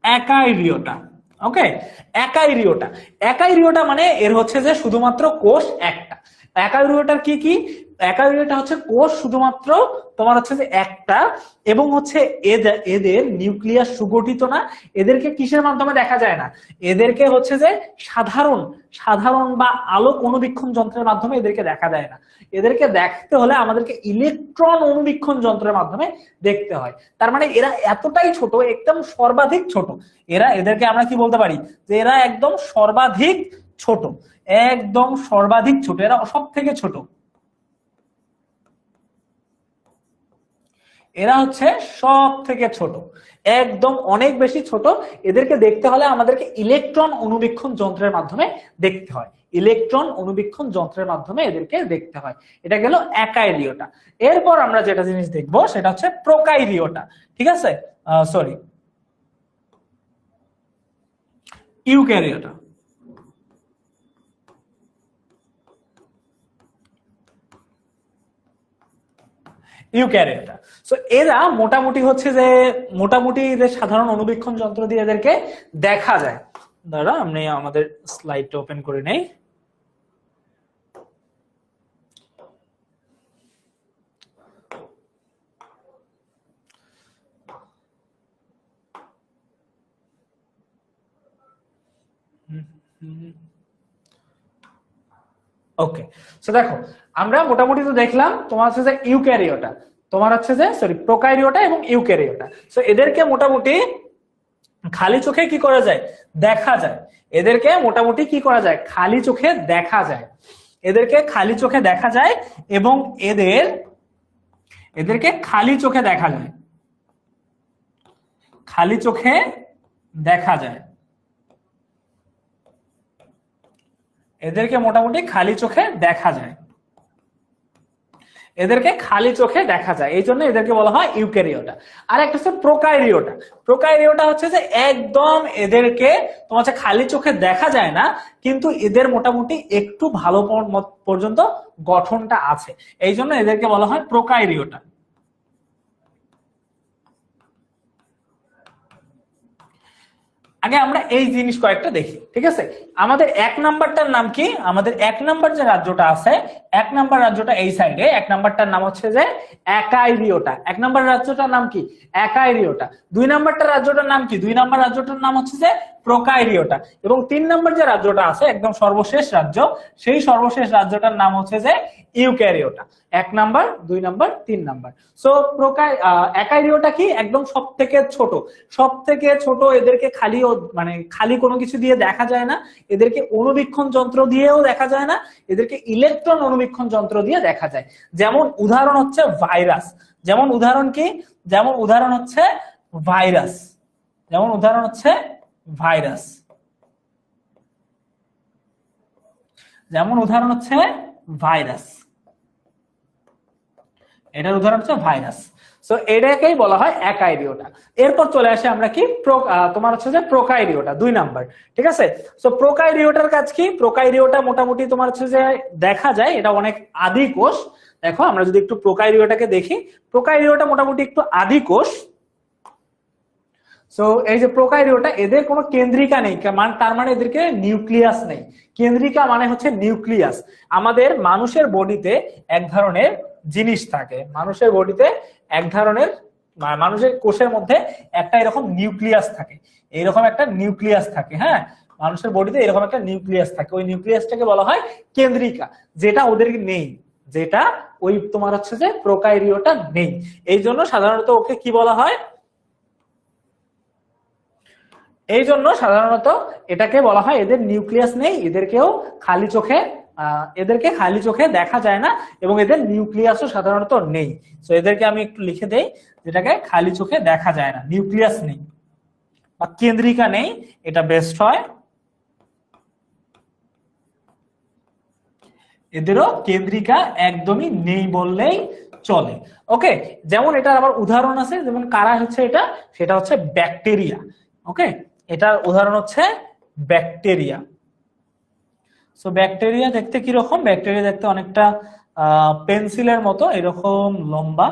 একাইরিওটা। ওকে, একাইরিওটা মানে এর হচ্ছে যে শুধুমাত্র কোষ একটা। একাইরিওটার কি কি? একাইরিওটা হচ্ছে কোষ শুধুমাত্র তোমার হচ্ছে যে একটা, এবং হচ্ছে এদের নিউক্লিয়াস সুগঠিত না। এদেরকে কিসের মাধ্যমে দেখা যায় না? এদেরকে হচ্ছে যে সাধারণ বা আলোক অনুবীক্ষণ যন্ত্রের মাধ্যমে এদেরকে দেখা যায় না। এদেরকে দেখতে হলে আমাদেরকে ইলেকট্রন অনুবীক্ষণ যন্ত্রের মাধ্যমে দেখতে হয়। তার মানে এরা এতটাই ছোট, একদম সর্বাধিক ছোট। এদেরকে আমরা কি বলতে পারি? যে এরা একদম সর্বাধিক ছোট, একদম সর্বাধিক ছোট, এরা সব থেকে ছোট। এরা হচ্ছে সব থেকে ছোট, একদম অনেক বেশি ছোট। এদেরকে দেখতে হলে আমাদেরকে ইলেকট্রন অনুবীক্ষণ যন্ত্রের মাধ্যমে দেখতে হয়, ইলেকট্রন অনুবীক্ষণ যন্ত্রের মাধ্যমে এদেরকে দেখতে হয়। এটা গেল একাইরিওটা। এরপর আমরা যেটা জিনিস দেখবো সেটা হচ্ছে প্রোকাইরিওটা। ঠিক আছে, সরি, ইউক্যারিওটা। ইউক্যারিওটা। সো এরা মোটামুটি হচ্ছে যে সাধারণ অনুবীক্ষণ যন্ত্র দিয়ে এদেরকে দেখা যায়। দাঁড়া, আমি আমাদের স্লাইডটা ওপেন করে নেই। ওকে, সো দেখো আমরা মোটামুটি তো দেখলাম তোমার হচ্ছে যে ইউক্যারিওটা, তোমার হচ্ছে যে সরি প্রোকাইরিওটা এবং ইউক্যারিওটা। সো এদেরকে মোটামুটি খালি চোখে কি করা যায়? দেখা যায়। এদেরকে মোটামুটি কি করা যায়? খালি চোখে দেখা যায়। এদেরকে খালি চোখে দেখা যায় এবং এদেরকে খালি চোখে দেখা যায়, খালি চোখে দেখা যায়। এদেরকে মোটামুটি খালি চোখে দেখা যায়, এদেরকে খালি চোখে দেখা যায়, এই জন্য এদেরকে বলা হয় ইউক্যারিওটা। আর একটা হচ্ছে প্রোকাইরিওটা। প্রোকাইরিওটা হচ্ছে যে একদম এদেরকে তোমার হচ্ছে খালি চোখে দেখা যায় না, কিন্তু এদের মোটামুটি একটু ভালো পর্যন্ত গঠনটা আছে, এই জন্য এদেরকে বলা হয় প্রোকাইরিওটা। আগে আমরা এই জিনিস কয়েকটা দেখি, ঠিক আছে? আমাদের এক নাম্বারটার নাম কি? আমাদের এক নাম্বার যে রাজ্যটা আছে, এক নাম্বার রাজ্যটা এই সাইডে, এক নাম্বারটার নাম হচ্ছে যে একাইরিওটা। এক নাম্বার রাজ্যটার নাম কি? একাইরিওটা। দুই নাম্বারটার রাজ্যটার নাম কি? দুই নাম্বার রাজ্যটার নাম হচ্ছে যে প্রোকাইরিওটা। এবং তিন নাম্বার যে রাজ্যটা আছে, একদম সর্বশেষ রাজ্য, সেই সর্বশেষ রাজ্যটার নাম হচ্ছে যে ইউক্যারিওটা। এক নাম্বার, দুই নাম্বার, তিন নাম্বার। সো একাইরিওটা কি? একদম সব থেকে ছোট, সব থেকে ছোট। এদেরকে খালি কোনো কিছু দিয়ে দেখা যায় না, এদেরকে অনুবীক্ষণ যন্ত্র দিয়েও দেখা যায় না, এদেরকে ইলেকট্রন অনুবীক্ষণ যন্ত্র দিয়ে দেখা যায়। যেমন উদাহরণ হচ্ছে ভাইরাস। যেমন উদাহরণ কি? যেমন উদাহরণ হচ্ছে ভাইরাস। যেমন উদাহরণ হচ্ছে ভাইরাস। যেমন উদাহরণ হচ্ছে ভাইরাস। এটার উদাহরণ হচ্ছে ভাইরাস। সো এটাকেই বলা হয় একাইরিওটা। এরপর চলে আসে আমরা কি তোমার হচ্ছে যে প্রোকাইরিওটা, দুই নাম্বার। ঠিক আছে, সো প্রোকাইরিওটার কাজ কি? প্রোকাইরিওটা মোটামুটি তোমার হচ্ছে যে দেখা যায়, এটা অনেক আদি কোষ। দেখো আমরা যদি একটু প্রোকাইরিওটাকে দেখি, প্রোকাইরিওটা মোটামুটি একটু আদি কোষ। সো এই যে প্রোকাইরিওটা, এদের কোনো কেন্দ্রিকা নেই, তার মানে এদেরকে নিউক্লিয়াস নেই। কেন্দ্রিকা মানে হচ্ছে নিউক্লিয়াস। আমাদের মানুষের বডিতে এক ধরনের জিনিস থাকে, মানুষের বডিতে এক ধরনের, মানুষের কোষের মধ্যে একটা এরকম নিউক্লিয়াস থাকে, এইরকম একটা নিউক্লিয়াস থাকে। হ্যাঁ, মানুষের বডিতে এরকম একটা নিউক্লিয়াস থাকে, ওই নিউক্লিয়াসটাকে বলা হয় কেন্দ্রিকা, যেটা ওদের নেই, যেটা ওই তোমার হচ্ছে যে প্রোকাইরিওটা নেই। এই জন্য সাধারণত ওকে কি বলা হয়? এই জন্য সাধারণত এটাকে বলা হয় এদের নিউক্লিয়াস নেই, এদেরকে খালি চোখে দেখা যায় না, এবং এদের নিউক্লিয়াসও সাধারণত নেই। তো এদেরকে আমি একটু লিখে দেই, যেটাকে খালি চোখে দেখা যায় না, নিউক্লিয়াস নেই বা কেন্দ্রিকা নেই, এটা বেস্ট হয়। এদেরও কেন্দ্রিকা একদমই নেই বললেই চলে। ওকে, যেমন এটার আবার উদাহরণ আছে, যেমন কারা হচ্ছে এটা, সেটা হচ্ছে ব্যাকটেরিয়া। ওকে, এটার উদাহরণ হচ্ছে ব্যাকটেরিয়া। সো ব্যাকটেরিয়া দেখতে কিরকম? ব্যাকটেরিয়া দেখতে অনেকটা পেন্সিলের মতো এরকম লম্বা।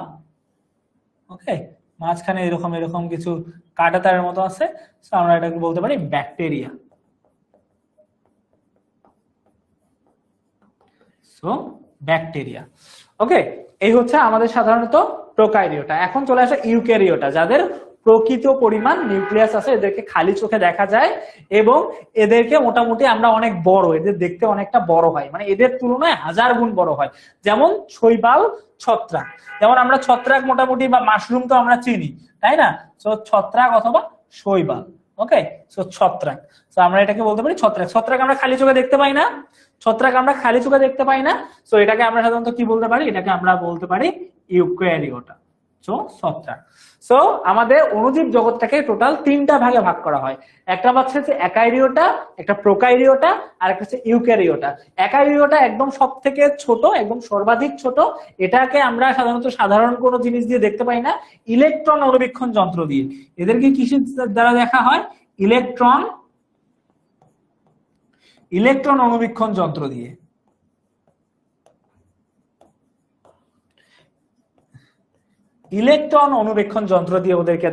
ওকে, মাঝখানে এরকম এরকম কিছু কাঁটাতারের মতো আছে, সো আমরা এটাকে বলতে পারি ব্যাকটেরিয়া। So bacteria. ওকে, এই হচ্ছে আমাদের সাধারণত প্রোকারিওটা। এখন চলে আসে ইউক্যারিওটা, যাদের প্রকৃত পরিমাণ নিউক্লিয়াস আছে, এদেরকে খালি চোখে দেখা যায় এবং এদেরকে মোটামুটি আমরা অনেক বড়, এদের দেখতে অনেকটা বড় হয়, মানে এদের তুলনায় 1000 গুণ বড় হয়। যেমন শৈবাল, ছত্রাক। যেমন আমরা ছত্রাক মোটামুটি বা মাশরুম তো আমরা চিনি, তাই না? সো ছত্রাক অথবা শৈবাল। ওকে, সো ছত্রাক। সো আমরা এটাকে বলতে পারি ছত্রাক। ছত্রাক আমরা খালি চোখে দেখতে পাই না, ছত্রাক আমরা খালি চোখে দেখতে পাই না। সো এটাকে আমরা সাধারণত কি বলতে পারি? এটাকে আমরা বলতে পারি ইউক্যারিওটা। সো ছত্রাক। সো আমাদের অণুজীব জগৎটাকে টোটাল 3টা ভাগে ভাগ করা হয়। একটা হচ্ছে যে একাইরিওটা, একটা প্রোকাইরিওটা, আর একটা হচ্ছে ইউক্যারিওটা। একাইরিওটা একদম সব থেকে ছোট, একদম সর্বাধিক ছোট। এটাকে আমরা সাধারণত সাধারণ কোনো জিনিস দিয়ে দেখতে পাই না, ইলেকট্রন অণুবীক্ষণ যন্ত্র দিয়ে। এদেরকে কিসের দ্বারা দেখা হয়? ইলেকট্রন অণুবীক্ষণ যন্ত্র দিয়ে। ইলেকট্রন অণুবীক্ষণ যন্ত্র দিয়ে ওদেরকে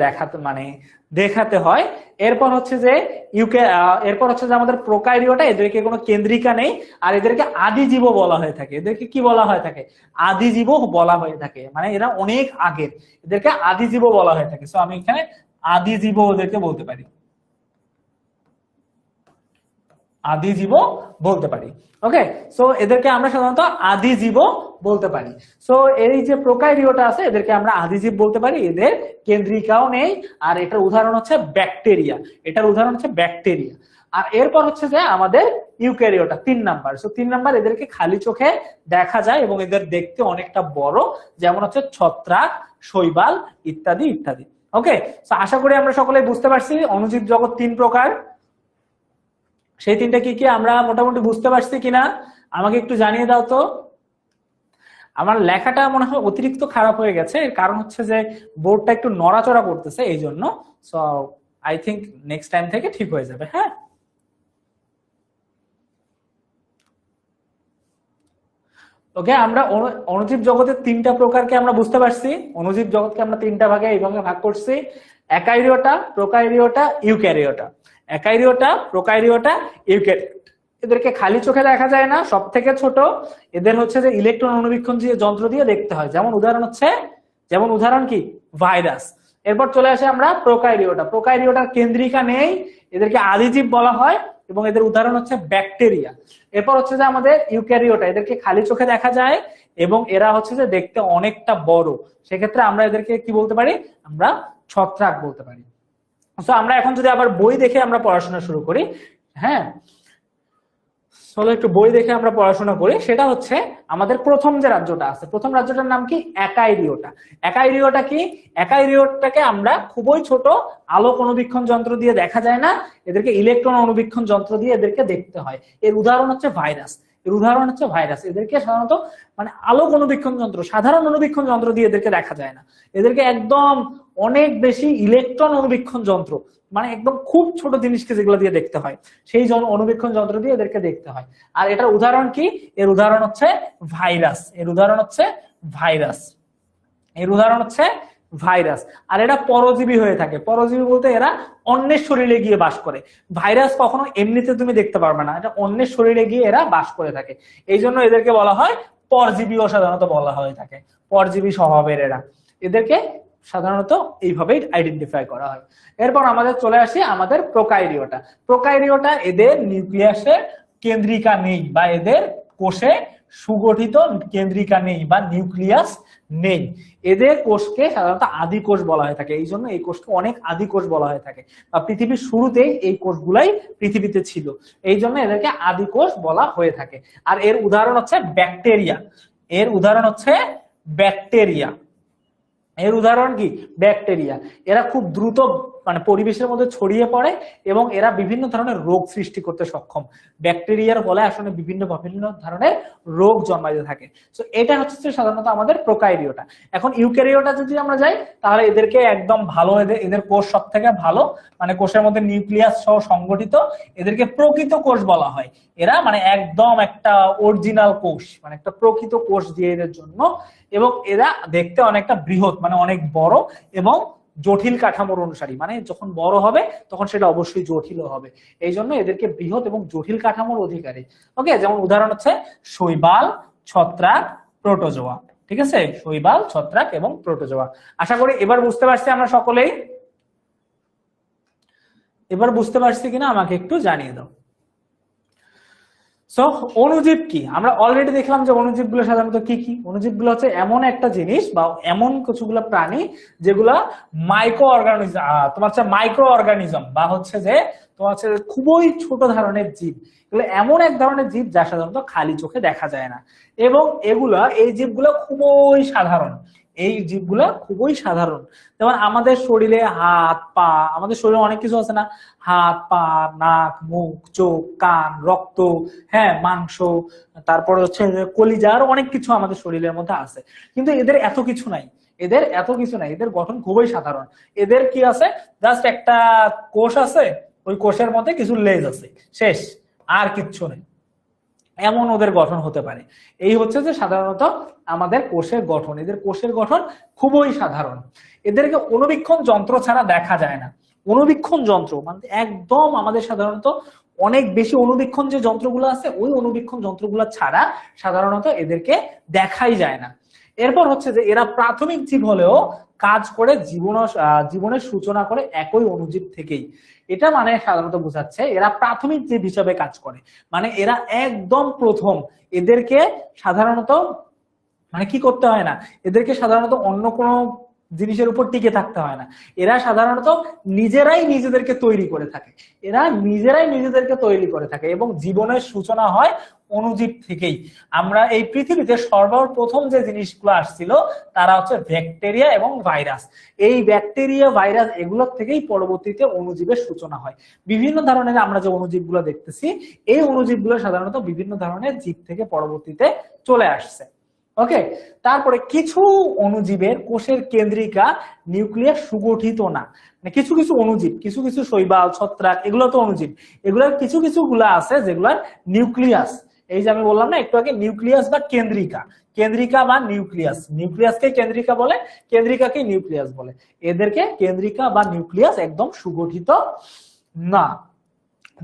দেখাতে হয়। এরপর হচ্ছে যে আমাদের প্রোকারিওটা, এদেরকে কোনো কেন্দ্রিকা নেই, আর এদেরকে আদিজীব বলা হয়ে থাকে। এদেরকে কি বলা হয়ে থাকে? আদিজীব বলা হয়ে থাকে, মানে এরা অনেক আগের, এদেরকে আদিজীব বলা হয়ে থাকে। সো আমি এখানে আদিজীব ওদেরকে বলতে পারি, আদিজীব বলতে পারি। ওকে, সো এদেরকে আমরা সাধারণত আদিজীব বলতে পারি। সো এই যে প্রোকারিওটা আছে, এদেরকে আমরা আদিজীব বলতে পারি, এদের কেন্দ্রিকাও নেই। আর এটার উদাহরণ হচ্ছে ব্যাকটেরিয়া, এটার উদাহরণ হচ্ছে ব্যাকটেরিয়া। আর এরপর হচ্ছে যে আমাদের ইউক্যারিওটা 3 নাম্বার। সো 3 নাম্বার, এদেরকে খালি চোখে দেখা যায় এবং এদের দেখতে অনেকটা বড়, যেমন হচ্ছে ছত্রাক, শৈবাল ইত্যাদি ইত্যাদি। ওকে, সো আশা করি আমরা সকলে বুঝতে পারছি অণুজীব জগৎ 3 প্রকার। সেই 3টা কি কি আমরা মোটামুটি বুঝতে পারছি কিনা আমাকে একটু জানিয়ে দাও তো। আমার লেখাটা মনে হয় অতিরিক্ত খারাপ হয়ে গেছে, এর কারণ হচ্ছে যে বোর্ডটা একটু নড়াচড়া করতেছে, এই জন্য। So I think next time থেকে ঠিক হয়ে যাবে। হ্যাঁ, ওকে, আমরা অণুজীব জগতের 3টা প্রকারকে আমরা বুঝতে পারছি। অণুজীব জগৎকে আমরা 3টা ভাগে এইভাবে ভাগ করছি: একাইরিওটা, প্রোকাইরিওটা, ইউক্যারিওটা। একাইরিওটা, প্রোকাইরিওটা, ইউক্যারিওটা। এদেরকে খালি চোখে দেখা যায় না, সব থেকে ছোট। এদের হচ্ছে যে ইলেকট্রন অণুবীক্ষণ যন্ত্র দিয়ে দেখতে হয়। যেমন উদাহরণ কি? ভাইরাস। এরপর চলে আসে আমরা প্রোকাইরিওটা। প্রোকাইরিওটার কেন্দ্রিকা নেই, এদেরকে আদিজীব বলা হয় এবং এদের উদাহরণ হচ্ছে ব্যাকটেরিয়া। এরপর হচ্ছে যে আমাদের ইউক্যারিওটা, এদেরকে খালি চোখে দেখা যায় এবং এরা হচ্ছে যে দেখতে অনেকটা বড়। সেক্ষেত্রে আমরা এদেরকে কি বলতে পারি? আমরা ছত্রাক বলতে পারি। তো আমরা এখন যদি আবার বই দেখে আমরা পড়াশোনা শুরু করি, হ্যাঁ, চলো একটু বই দেখে আমরা পড়াশোনা করি। সেটা হচ্ছে আমাদের প্রথম যে রাজ্যটা আছে, প্রথম রাজ্যটার নাম কি? একাইরিওটা। একাইরিওটা কি? একাইরিওটাকে আমরা খুবই ছোট, আলোক অণুবীক্ষণ যন্ত্র দিয়ে দেখা যায় না, এদেরকে ইলেকট্রন অণুবীক্ষণ যন্ত্র দিয়ে এদেরকে দেখতে হয়। এর উদাহরণ হচ্ছে ভাইরাস। এদেরকে সাধারণত মানে আলোক অণুবীক্ষণ যন্ত্র, সাধারণ অণুবীক্ষণ যন্ত্র দিয়ে এদেরকে দেখা যায় না, এদেরকে একদম অনেক বেশি ইলেকট্রন অণুবীক্ষণ যন্ত্র, মানে একদম খুব ছোট জিনিসকে যেগুলো দিয়ে দেখতে হয়, সেই অণুবীক্ষণ যন্ত্র দিয়ে এদেরকে দেখতে হয়। আর এটার উদাহরণ কি? এর উদাহরণ হচ্ছে ভাইরাস। আর এরা পরজীবী হয়ে থাকে। পরজীবী বলতে এরা অন্যের শরীরে গিয়ে বাস করে। ভাইরাস কখনো এমনিতে তুমি দেখতে পারবে না, এটা অন্যের শরীরে গিয়ে এরা বাস করে থাকে। এই জন্য এদেরকে বলা হয় পরজীবীও সাধারণত বলা হয়ে থাকে, পরজীবী স্বভাবের এরা। এদেরকে সাধারণত এইভাবেই আইডেন্টিফাই করা হয়। এরপর আমাদের চলে আসি আমাদের প্রোকাইরিওটা। প্রোকাইরিওটা, এদের নিউক্লিয়াসে কেন্দ্রিকা নেই বা এদের কোষে সুগঠিত কেন্দ্রিকা নেই বা নিউক্লিয়াস নেই। এদের কোষকে সাধারণত আদি কোষ বলা হয়ে থাকে। এই জন্য এই কোষকে অনেক আদি কোষ বলা হয়ে থাকে, বা পৃথিবীর শুরুতেই এই কোষগুলাই পৃথিবীতে ছিল, এই জন্য এদেরকে আদি কোষ বলা হয়ে থাকে। আর এর উদাহরণ হচ্ছে ব্যাকটেরিয়া। এর উদাহরণ কি? ব্যাকটেরিয়া। এরা খুব দ্রুত মানে পরিবেশের মধ্যে ছড়িয়ে পড়ে এবং এরা বিভিন্ন ধরনের রোগ সৃষ্টি করতে সক্ষম। ব্যাকটেরিয়ার ফলে আসলে বিভিন্ন বিভিন্ন ধরনের রোগ জন্মাতে থাকে। তো এটা হচ্ছে সাধারণত আমাদের প্রোকারিওটা। এখন ইউক্যারিওটা যদি আমরা যাই তাহলে এদেরকে একদম ভালো, এদের কোষ সব থেকে ভালো, মানে কোষের মধ্যে নিউক্লিয়াস সহ সংগঠিত, এদেরকে প্রকৃত কোষ বলা হয়। এরা মানে একদম একটা অরিজিনাল কোষ, মানে একটা প্রকৃত কোষ দিয়ে এদের জন্য, এবং এরা দেখতে অনেকটা বৃহৎ, মানে অনেক বড় এবং জটিল কাঠামোর অনুসারী, মানে যখন বড় হবে তখন সেটা অবশ্যই জটিল হবে, এই জন্য এদেরকে বৃহৎ এবং জটিল কাঠামোর অধিকারী। ওকে, যেমন উদাহরণ হচ্ছে শৈবাল, ছত্রাক, প্রোটোজোয়া। ঠিক আছে, শৈবাল, ছত্রাক এবং প্রোটোজোয়া। আশা করি এবার বুঝতে পারছি আমরা সকলেই। এবার বুঝতে পারছি কিনা আমাকে একটু জানিয়ে দাও। সো অণুজীব কি? আমরা অলরেডি দেখলাম যে অণুজীব গুলো সাধারণত কি কি। অণুজীব গুলো হচ্ছে এমন একটা জিনিস বা এমন কিছুগুলো প্রাণী যেগুলা মাইক্রো অর্গানিজম, তোমার হচ্ছে মাইক্রো অর্গানিজম, বা হচ্ছে যে তোমার হচ্ছে খুবই ছোট ধরনের জীব। এগুলো এমন এক ধরনের জীব যা সাধারণত খালি চোখে দেখা যায় না, এবং এই জীবগুলো খুবই সাধারণ। এই জীবগুলা খুবই সাধারণ। যেমন আমাদের শরীরে হাত পা, আমাদের শরীরে অনেক কিছু আছে না, হাত পা, নাক, মুখ, চোখ, কান, রক্ত, হ্যাঁ, মাংস, তারপরে হচ্ছে কলিজা, আরো অনেক কিছু আমাদের শরীরের মধ্যে আছে। কিন্তু এদের এত কিছু নাই, এদের গঠন খুবই সাধারণ। এদের কি আছে, জাস্ট একটা কোষ আছে, ওই কোষের মধ্যে কিছু লেজ আছে, শেষ, আর কিচ্ছু নেই। এমন ওদের গঠন হতে পারে। এই হচ্ছে যে সাধারণত আমাদের কোষের গঠন। এদের কোষের গঠন খুবই সাধারণ। এদেরকে অণুবীক্ষণ যন্ত্র ছাড়া দেখা যায় না। অণুবীক্ষণ যন্ত্র মানে একদম আমাদের সাধারণত অনেক বেশি অণুবীক্ষণ যে যন্ত্রগুলো আছে, ওই অণুবীক্ষণ যন্ত্রগুলো ছাড়া সাধারণত এদেরকে দেখাই যায় না। এরপর হচ্ছে যে এরা প্রাথমিক জীব হলেও কাজ করে জীবনের সূচনা করে একই অণুজীব থেকেই। এটা মানে সাধারণত বোঝাচ্ছে এরা প্রাথমিক জীব হিসাবে কাজ করে, মানে এরা একদম প্রথম। এদেরকে সাধারণত মানে কি করতে হয় না, এদেরকে সাধারণত অন্য কোনো জিনিসের উপর টিকে থাকতে হয় না। এরা সাধারণত নিজেরাই নিজেদেরকে তৈরি করে থাকে, এবং জীবনের সূচনা হয় অণুজীব থেকেই। আমরা এই পৃথিবীতে সর্বপ্রথম যে জিনিসগুলো আসছিল তারা হচ্ছে ব্যাকটেরিয়া এবং ভাইরাস। এই ব্যাকটেরিয়া, ভাইরাস এগুলোর থেকেই পরবর্তীতে অণুজীবের সূচনা হয়। বিভিন্ন ধরনের আমরা যে অণুজীবগুলো দেখতেছি, এই অণুজীবগুলো সাধারণত বিভিন্ন ধরনের জীব থেকে পরবর্তীতে চলে আসছে। ওকে, তারপরে কিছু অণুজীবের কোষের কেন্দ্রিকা নিউক্লিয়াস সুগঠিত না। মানে কিছু কিছু অণুজীব, কিছু কিছু শৈবাল, ছত্রাক, এগুলো তো অণুজীব, এগুলোর কিছু কিছু গুলা আছে যেগুলোর নিউক্লিয়াস, এই যে আমি বললাম না একটু আগে, নিউক্লিয়াস বা কেন্দ্রিকা বা নিউক্লিয়াসকে কেন্দ্রিকা বলে, কেন্দ্রিকাকে নিউক্লিয়াস বলে। এদেরকে কেন্দ্রিকা বা নিউক্লিয়াস একদম সুগঠিত না।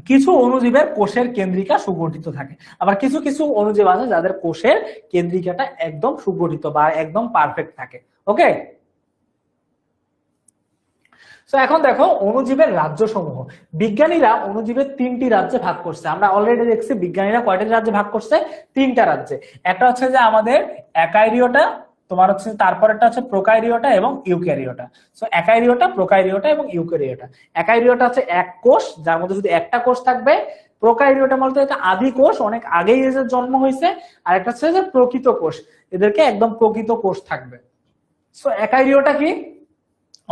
কিছু অণুজীবের কোষের কেন্দ্রিকা সুগঠিত থাকে, আবার কিছু কিছু অণুজীব আছে যাদের কোষের কেন্দ্রিকাটা একদম সুগঠিত বা একদম পারফেক্ট থাকে। ওকে, তো এখন দেখো অণুজীবের রাজ্য সমূহ। বিজ্ঞানীরা অণুজীবের 3টি রাজ্যে ভাগ করছে। আমরা অলরেডি দেখছি বিজ্ঞানীরা কয়টা রাজ্যে ভাগ করছে, 3টা রাজ্যে। একটা হচ্ছে যে আমাদের অ্যাকাইরিওটা, তোমার হচ্ছে তারপরেরটা হচ্ছে প্রোকাইরিওটা এবং ইউক্যারিওটা। সো অ্যাকাইরিওটা, প্রোকাইরিওটা এবং ইউক্যারিওটা। অ্যাকাইরিওটা হচ্ছে এক কোষ, যার মধ্যে শুধু একটা কোষ থাকবে। প্রোকাইরিওটা বলতে এটা আদি কোষ, অনেক আগেই এদের জন্ম হয়েছে। আর একটা হচ্ছে যে প্রকৃত কোষ, এদেরকে একদম প্রকৃত কোষ থাকবে। সো অ্যাকাইরিওটা কি,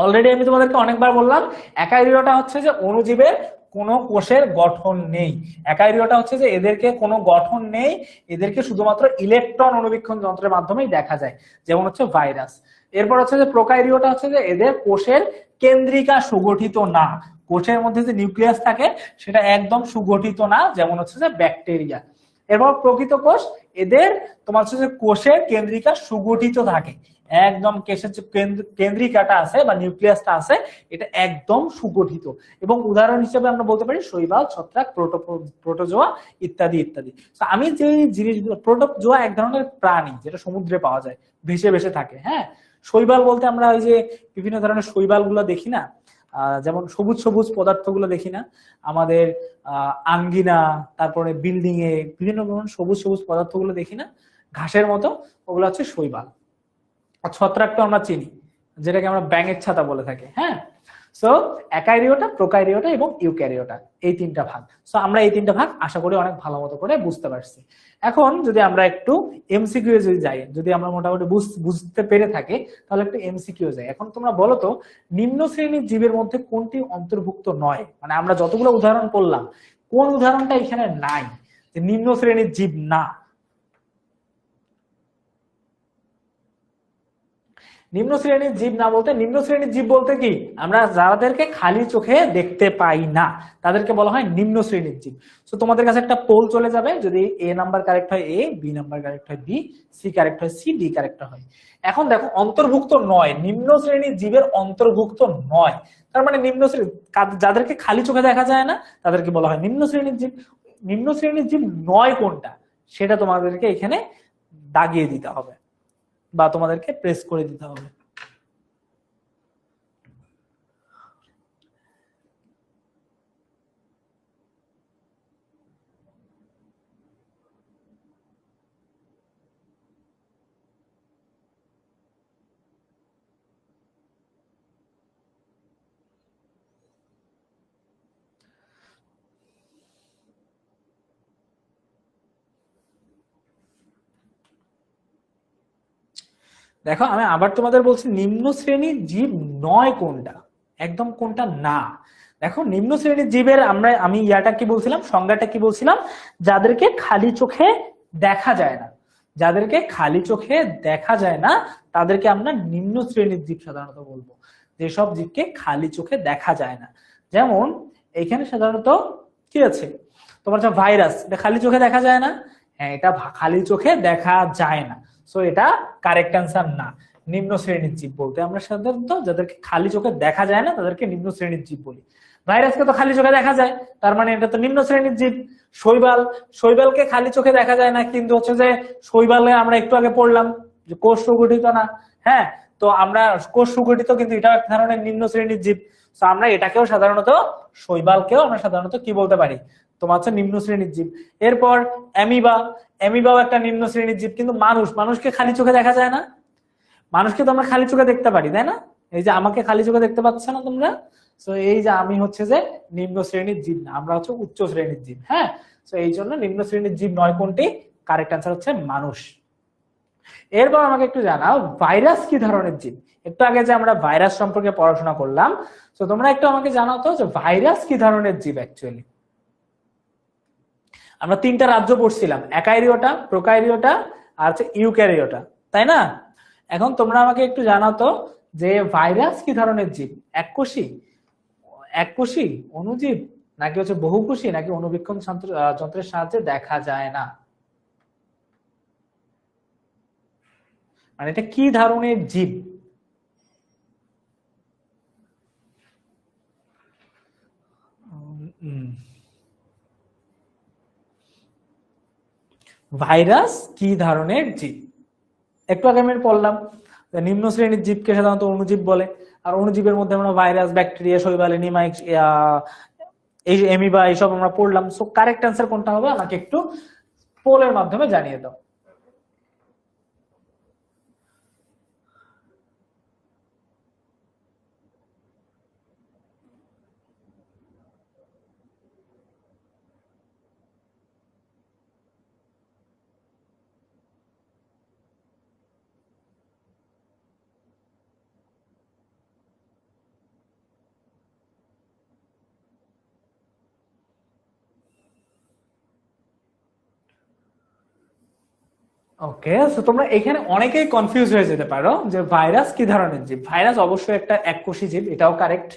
অলরেডি আমি তোমাদেরকে অনেকবার বললাম, অ্যাকাইরিওটা হচ্ছে যে অণুজীবের কোনো কোষের গঠন নেই। অ্যাকাইরিওটা হচ্ছে যে এদেরকে কোনো গঠন নেই, এদেরকে শুধুমাত্র ইলেকট্রন অণুবীক্ষণ যন্ত্রের মাধ্যমেই দেখা যায়, যেমন হচ্ছে ভাইরাস। এরপর হচ্ছে যে প্রোকাইরিওটা হচ্ছে যে এদের কোষের কেন্দ্রিকা সুগঠিত না, কোষের মধ্যে যে নিউক্লিয়াস থাকে সেটা একদম সুগঠিত না, যেমন হচ্ছে যে ব্যাকটেরিয়া। এরপর প্রকৃত কোষ, এদের তোমার হচ্ছে যে কোষের কেন্দ্রিকা সুগঠিত থাকে, একদম কেশের যে কেন্দ্রিকাটা আছে বা নিউক্লিয়াসটা আছে এটা একদম সুগঠিত। এবং উদাহরণ হিসেবে আমরা বলতে পারি শৈবাল, ছত্রাক, প্রোটোজোয়া ইত্যাদি ইত্যাদি। আমি যে জিনিসগুলো, প্রোটোজোয়া এক ধরনের প্রাণী যেটা সমুদ্রে পাওয়া যায়, ভেসে ভেসে থাকে। হ্যাঁ, শৈবাল বলতে আমরা ওই যে বিভিন্ন ধরনের শৈবাল গুলো দেখি না, যেমন সবুজ সবুজ পদার্থগুলো দেখি না আমাদের আঙ্গিনা, তারপরে বিল্ডিং এ বিভিন্ন ধরনের সবুজ সবুজ পদার্থগুলো দেখি না ঘাসের মতো, ওগুলো হচ্ছে শৈবাল। আর ছত্রাকটা আমরা চিনি, যেটাকে আমরা ব্যাঙের ছাতা বলে থাকি। হ্যাঁ, সো অ্যাকারিওটা, প্রোকারিওটা এবং ইউক্যারিওটা, এই তিনটা ভাগ। সো আমরা এই তিনটা ভাগ আশা করি অনেক ভালো মতো করে বুঝতে পারছি। এখন যদি আমরা একটু এমসিকিউ যদি যাই, যদি আমরা মোটামুটি বুঝতে পেরে থাকি, তাহলে একটু এমসিকিউ যাই। এখন তোমরা বলো তো, নিম্ন শ্রেণীর জীবের মধ্যে কোনটি অন্তর্ভুক্ত নয়? মানে আমরা যতগুলো উদাহরণ করলাম, কোন উদাহরণটা এখানে নাই যে নিম্ন শ্রেণীর জীব না? নিম্ন শ্রেণীর জীব না বলতে, নিম্ন শ্রেণীর জীব বলতে কি, আমরা যাদেরকে খালি চোখে দেখতে পাই না তাদেরকে বলা হয় নিম্ন শ্রেণীর জীব। তো তোমাদের কাছে একটা পোল চলে যাবে, যদি এ নাম্বার কারেক্ট হয় এ, বি নাম্বার কারেক্ট হয় বি, সি কারেক্ট হয় সি, ডি কারেক্ট হয়। এখন দেখো, অন্তর্ভুক্ত নয়, নিম্ন শ্রেণীর জীবের অন্তর্ভুক্ত নয়, তার মানে নিম্ন শ্রেণী যাদেরকে খালি চোখে দেখা যায় না তাদেরকে বলা হয় নিম্ন শ্রেণীর জীব। নিম্ন শ্রেণীর জীব নয় কোনটা, সেটা তোমাদেরকে এখানে দাগিয়ে দিতে হবে বা তোমাদেরকে প্রেস করে দিতে হবে। দেখো, আমি আবার তোমাদের বলছি, নিম্ন শ্রেণীর জীব নয় কোনটা, একদম কোনটা না। দেখো, নিম্ন শ্রেণীর জীবের আমি ইয়াটা কি বলছিলাম, সংজ্ঞাটা কি বলছিলাম, যাদেরকে খালি চোখে দেখা যায় না, যাদেরকে খালি চোখে দেখা যায় না তাদেরকে আমরা নিম্ন শ্রেণীর জীব সাধারণত বলবো। যেসব জীবকে খালি চোখে দেখা যায় না, যেমন এখানে সাধারণত কি আছে, তোমার যে ভাইরাস, এটা খালি চোখে দেখা যায় না? হ্যাঁ, এটা খালি চোখে দেখা যায় না, সো এটা কারেক্ট অ্যান্সার না। নিম্ন শ্রেণীর জীব বলতে আমরা সাধারণত যাদেরকে খালি চোখে দেখা যায় না তাদেরকে নিম্ন শ্রেণীর জীব বলি। ভাইরাসকে তো খালি চোখে দেখা যায়, তার মানে এটা তো নিম্ন শ্রেণীর জীব। শৈবাল, শৈবালকে খালি চোখে দেখা যায় না, কিন্তু হচ্ছে যে শৈবালে আমরা একটু আগে পড়লাম যে কোষ সুগঠিত না। হ্যাঁ, তো আমরা কোষ সুগঠিত, কিন্তু এটাও এক ধরনের নিম্ন শ্রেণীর জীব। তো আমরা এটাকেও সাধারণত, শৈবালকেও আমরা সাধারণত কি বলতে পারি, তোমার হচ্ছে নিম্ন শ্রেণীর জীব। এরপর অ্যামিবা, অ্যামিবাও একটা নিম্ন শ্রেণীর জীব। কিন্তু মানুষকে খালি চোখে দেখা যায় না, মানুষকে তো আমরা খালি চোখে দেখতে পারি, তাই না? এই যে আমাকে খালি চোখে দেখতে পাচ্ছ না তোমরা, তো এই যে আমি হচ্ছে যে নিম্ন শ্রেণীর জীব না, আমরা হচ্ছে উচ্চ শ্রেণীর জীব। হ্যাঁ, তো এই জন্য নিম্ন শ্রেণীর জীব নয় কোনটি, কারেক্ট অ্যান্সার হচ্ছে মানুষ। এরপর আমাকে একটু জানাও, ভাইরাস কি ধরনের জীব? একটু আগে যে আমরা ভাইরাস সম্পর্কে পড়াশোনা করলাম, তো তোমরা একটু আমাকে জানাও তো যে ভাইরাস কি ধরনের জীব অ্যাকচুয়ালি। আমরা তিনটা রাজ্য পড়ছিলাম, অ্যাকারিওটা, প্রোকারিওটা আর হচ্ছে ইউক্যারিওটা, তাই না? এখন তোমরা আমাকে একটু জানাও তো যে ভাইরাস কি ধরনের জীব, এককোষী, এককোষী অণুজীব, নাকি হচ্ছে বহুকোষী, নাকি অণুবীক্ষণ যন্ত্রের সাহায্যে দেখা যায় না? মানে এটা কি ধরনের জীব? ভাইরাস কি ধরনের জীব? একটু আগে আমি পড়লাম নিম্ন শ্রেণীর জীবকে সাধারণত অণুজীব বলে, আর অণুজীবের মধ্যে আমরা ভাইরাস, ব্যাকটেরিয়া, শৈবাল, এনিমাইক্স, এই এমিবা, এইসব আমরা পড়লাম। সো কারেক্ট অ্যান্সার কোনটা হবে আমাকে একটু পোলের মাধ্যমে জানিয়ে দাও। ওকে, সো তোমরা এখানে অনেকেই কনফিউজ হয়ে যেতে পারো যে ভাইরাস কি ধরনের জীব। ভাইরাস অবশ্যই একটা এককোষী জীব, এটাও কারেক্ট।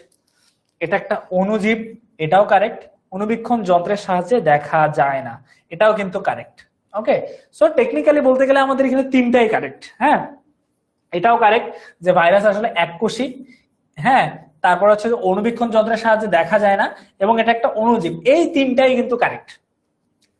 এটা একটা অণুজীব, এটাও কারেক্ট। অণুবীক্ষণ যন্ত্রের সাহায্যে দেখা যায় না, এটাও কিন্তু কারেক্ট। ওকে, সো টেকনিক্যালি বলতে গেলে আমাদের এখানে তিনটাই কারেক্ট। হ্যাঁ, এটাও কারেক্ট যে ভাইরাস আসলে এককোষী। হ্যাঁ, তারপর হচ্ছে অণুবীক্ষণ যন্ত্রের সাহায্যে দেখা যায় না, এবং এটা একটা অণুজীব। এই তিনটাই কিন্তু কারেক্ট।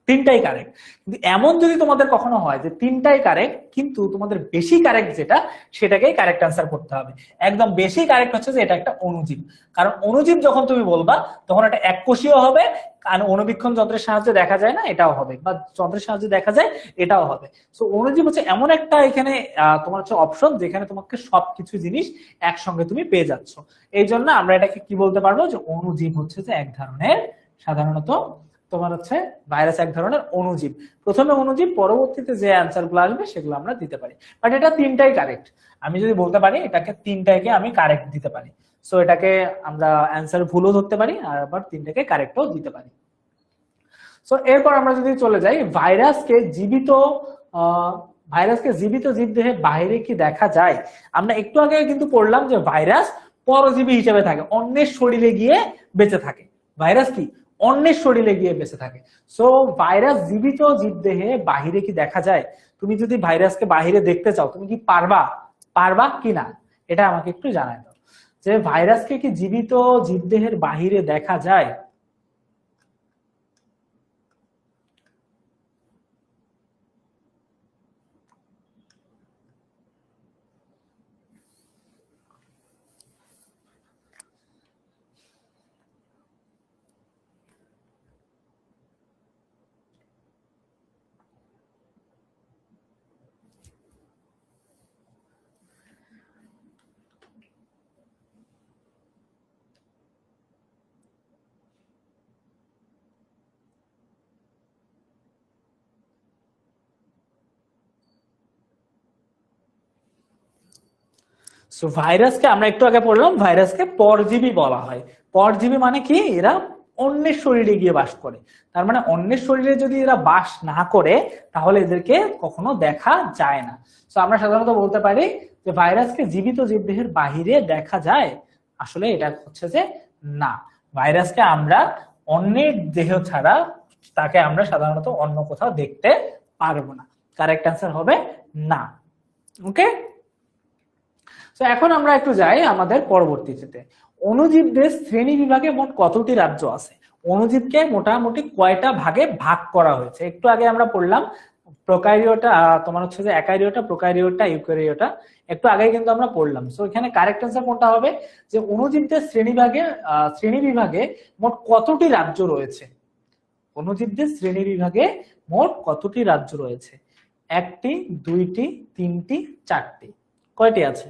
তিনটাই কারেক্ট। কিন্তু এমন যদি তোমাদের কখনো হয় যে তিনটাই কারেক্ট কিন্তু তোমাদের বেশি কারেক্ট যেটা সেটাকেই কারেক্ট অ্যান্সার করতে হবে। একদম বেশি কারেক্ট হচ্ছে যে এটা একটা অণুজীব, কারণ অণুজীব যখন তুমি বলবা তখন এটা এককোষীয় হবে, কারণ অণুবীক্ষণ যন্ত্রের সাহায্যে দেখা যায় না এটাও হবে, বা যন্ত্রের সাহায্যে দেখা যায় এটাও হবে। সো অণুজীব হচ্ছে এমন একটা এখানে তোমার হচ্ছে অপশন যেখানে তোমাকে সবকিছু জিনিস একসঙ্গে তুমি পেয়ে যাচ্ছ। এই জন্য আমরা এটাকে কি বলতে পারবো যে অণুজীব হচ্ছে যে এক ধরনের, সাধারণত তোমার হচ্ছে ভাইরাস এক ধরনের অণুজীব। প্রথমে অণুজীব, পরবর্তীতে যে অ্যান্সার গুলো আসবে সেগুলো আমরা দিতে পারি। বাট এটা তিনটাই কারেক্ট, আমি যদি বলতে পারি এটাকে তিনটাকে আমি কারেক্ট দিতে পারি। সো এটাকে আমরা অ্যান্সার ভুলও ধরতে পারি আর আবার তিনটাকে কারেক্টও দিতে পারি। সো এরপর আমরা যদি চলে যাই ভাইরাসকে জীবিত জীবদেহে বাইরে কি দেখা যায়। আমরা একটু আগে কিন্তু পড়লাম যে ভাইরাস পরজীবী হিসেবে থাকে, অন্যের শরীরে গিয়ে বেঁচে থাকে। ভাইরাস কি অন্যের শরীরে গিয়ে বেঁচে থাকে। সো ভাইরাস জীবিত জীবদেহে বাহিরে কি দেখা যায়। তুমি যদি ভাইরাসকে বাহিরে দেখতে চাও তুমি কি পারবা কিনা এটা আমাকে একটু জানাই দাও, যে ভাইরাসকে কি জীবিত জীবদেহের বাহিরে দেখা যায়। সো ভাইরাসকে আমরা একটু আগে পড়লাম ভাইরাসকে পরজীবী বলা হয়। পরজীবী মানে কি, এরা অন্যের শরীরে গিয়ে বাস করে। তার মানে অন্যের শরীরে যদি এরা বাস না করে তাহলে এদেরকে কখনো দেখা যায় না। সো আমরা সাধারণত বলতে পারি যে ভাইরাসকে জীবিত জীবদেহের বাহিরে দেখা যায়। আসলে এটা হচ্ছে যে না, ভাইরাসকে আমরা অন্যের দেহ ছাড়া তাকে আমরা সাধারণত অন্য কোথাও দেখতে পারবো না। কারেক্ট অ্যান্সার হবে না। ওকে, তো এখন আমরা একটু যাই আমাদের পরবর্তীতে। অণুজীবদের শ্রেণী বিভাগে মোট কতটি রাজ্য আছে। অণুজীবকে মোটামুটি কয়টা ভাগে ভাগ করা হয়েছে একটু আগে আমরা পড়লাম। প্রোকারিওটা তোমার হচ্ছে যে অ্যাকারিওটা, প্রোকারিওটা, ইউক্যারিওটা একটু আগে কিন্তু আমরা পড়লাম। সো এখানে কারেক্ট অ্যান্সার কোনটা হবে, যে অণুজীবদের শ্রেণী বিভাগে মোট কতটি রাজ্য রয়েছে। অণুজীবদের শ্রেণী বিভাগে মোট কতটি রাজ্য রয়েছে। একটি, দুইটি, তিনটি, চারটি, কয়টি আছে।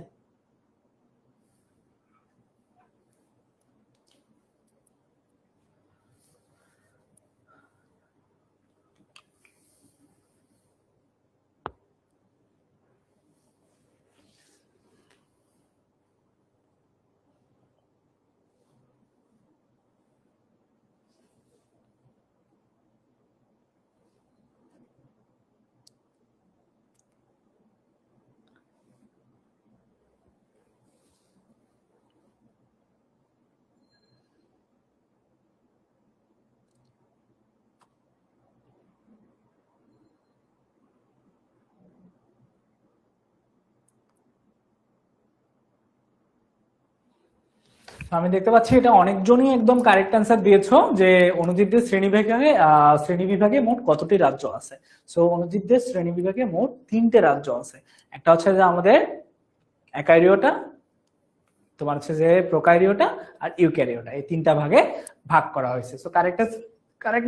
আমি দেখতে পাচ্ছি এটা অনেকজনই একদম কারেক্ট অ্যান্সার দিয়েছো, যে অণুজীবদের শ্রেণী বিভাগে মোট কতটি রাজ্য আছে। সো অণুজীবদের শ্রেণী বিভাগে মোট তিনটে রাজ্য আছে। একটা হচ্ছে যে আমাদের অ্যাকারিওটা, তোমার হচ্ছে যে প্রোকারিওটা আর ইউক্যারিওটা, এই তিনটা ভাগে ভাগ করা হয়েছে। সো কারেক্ট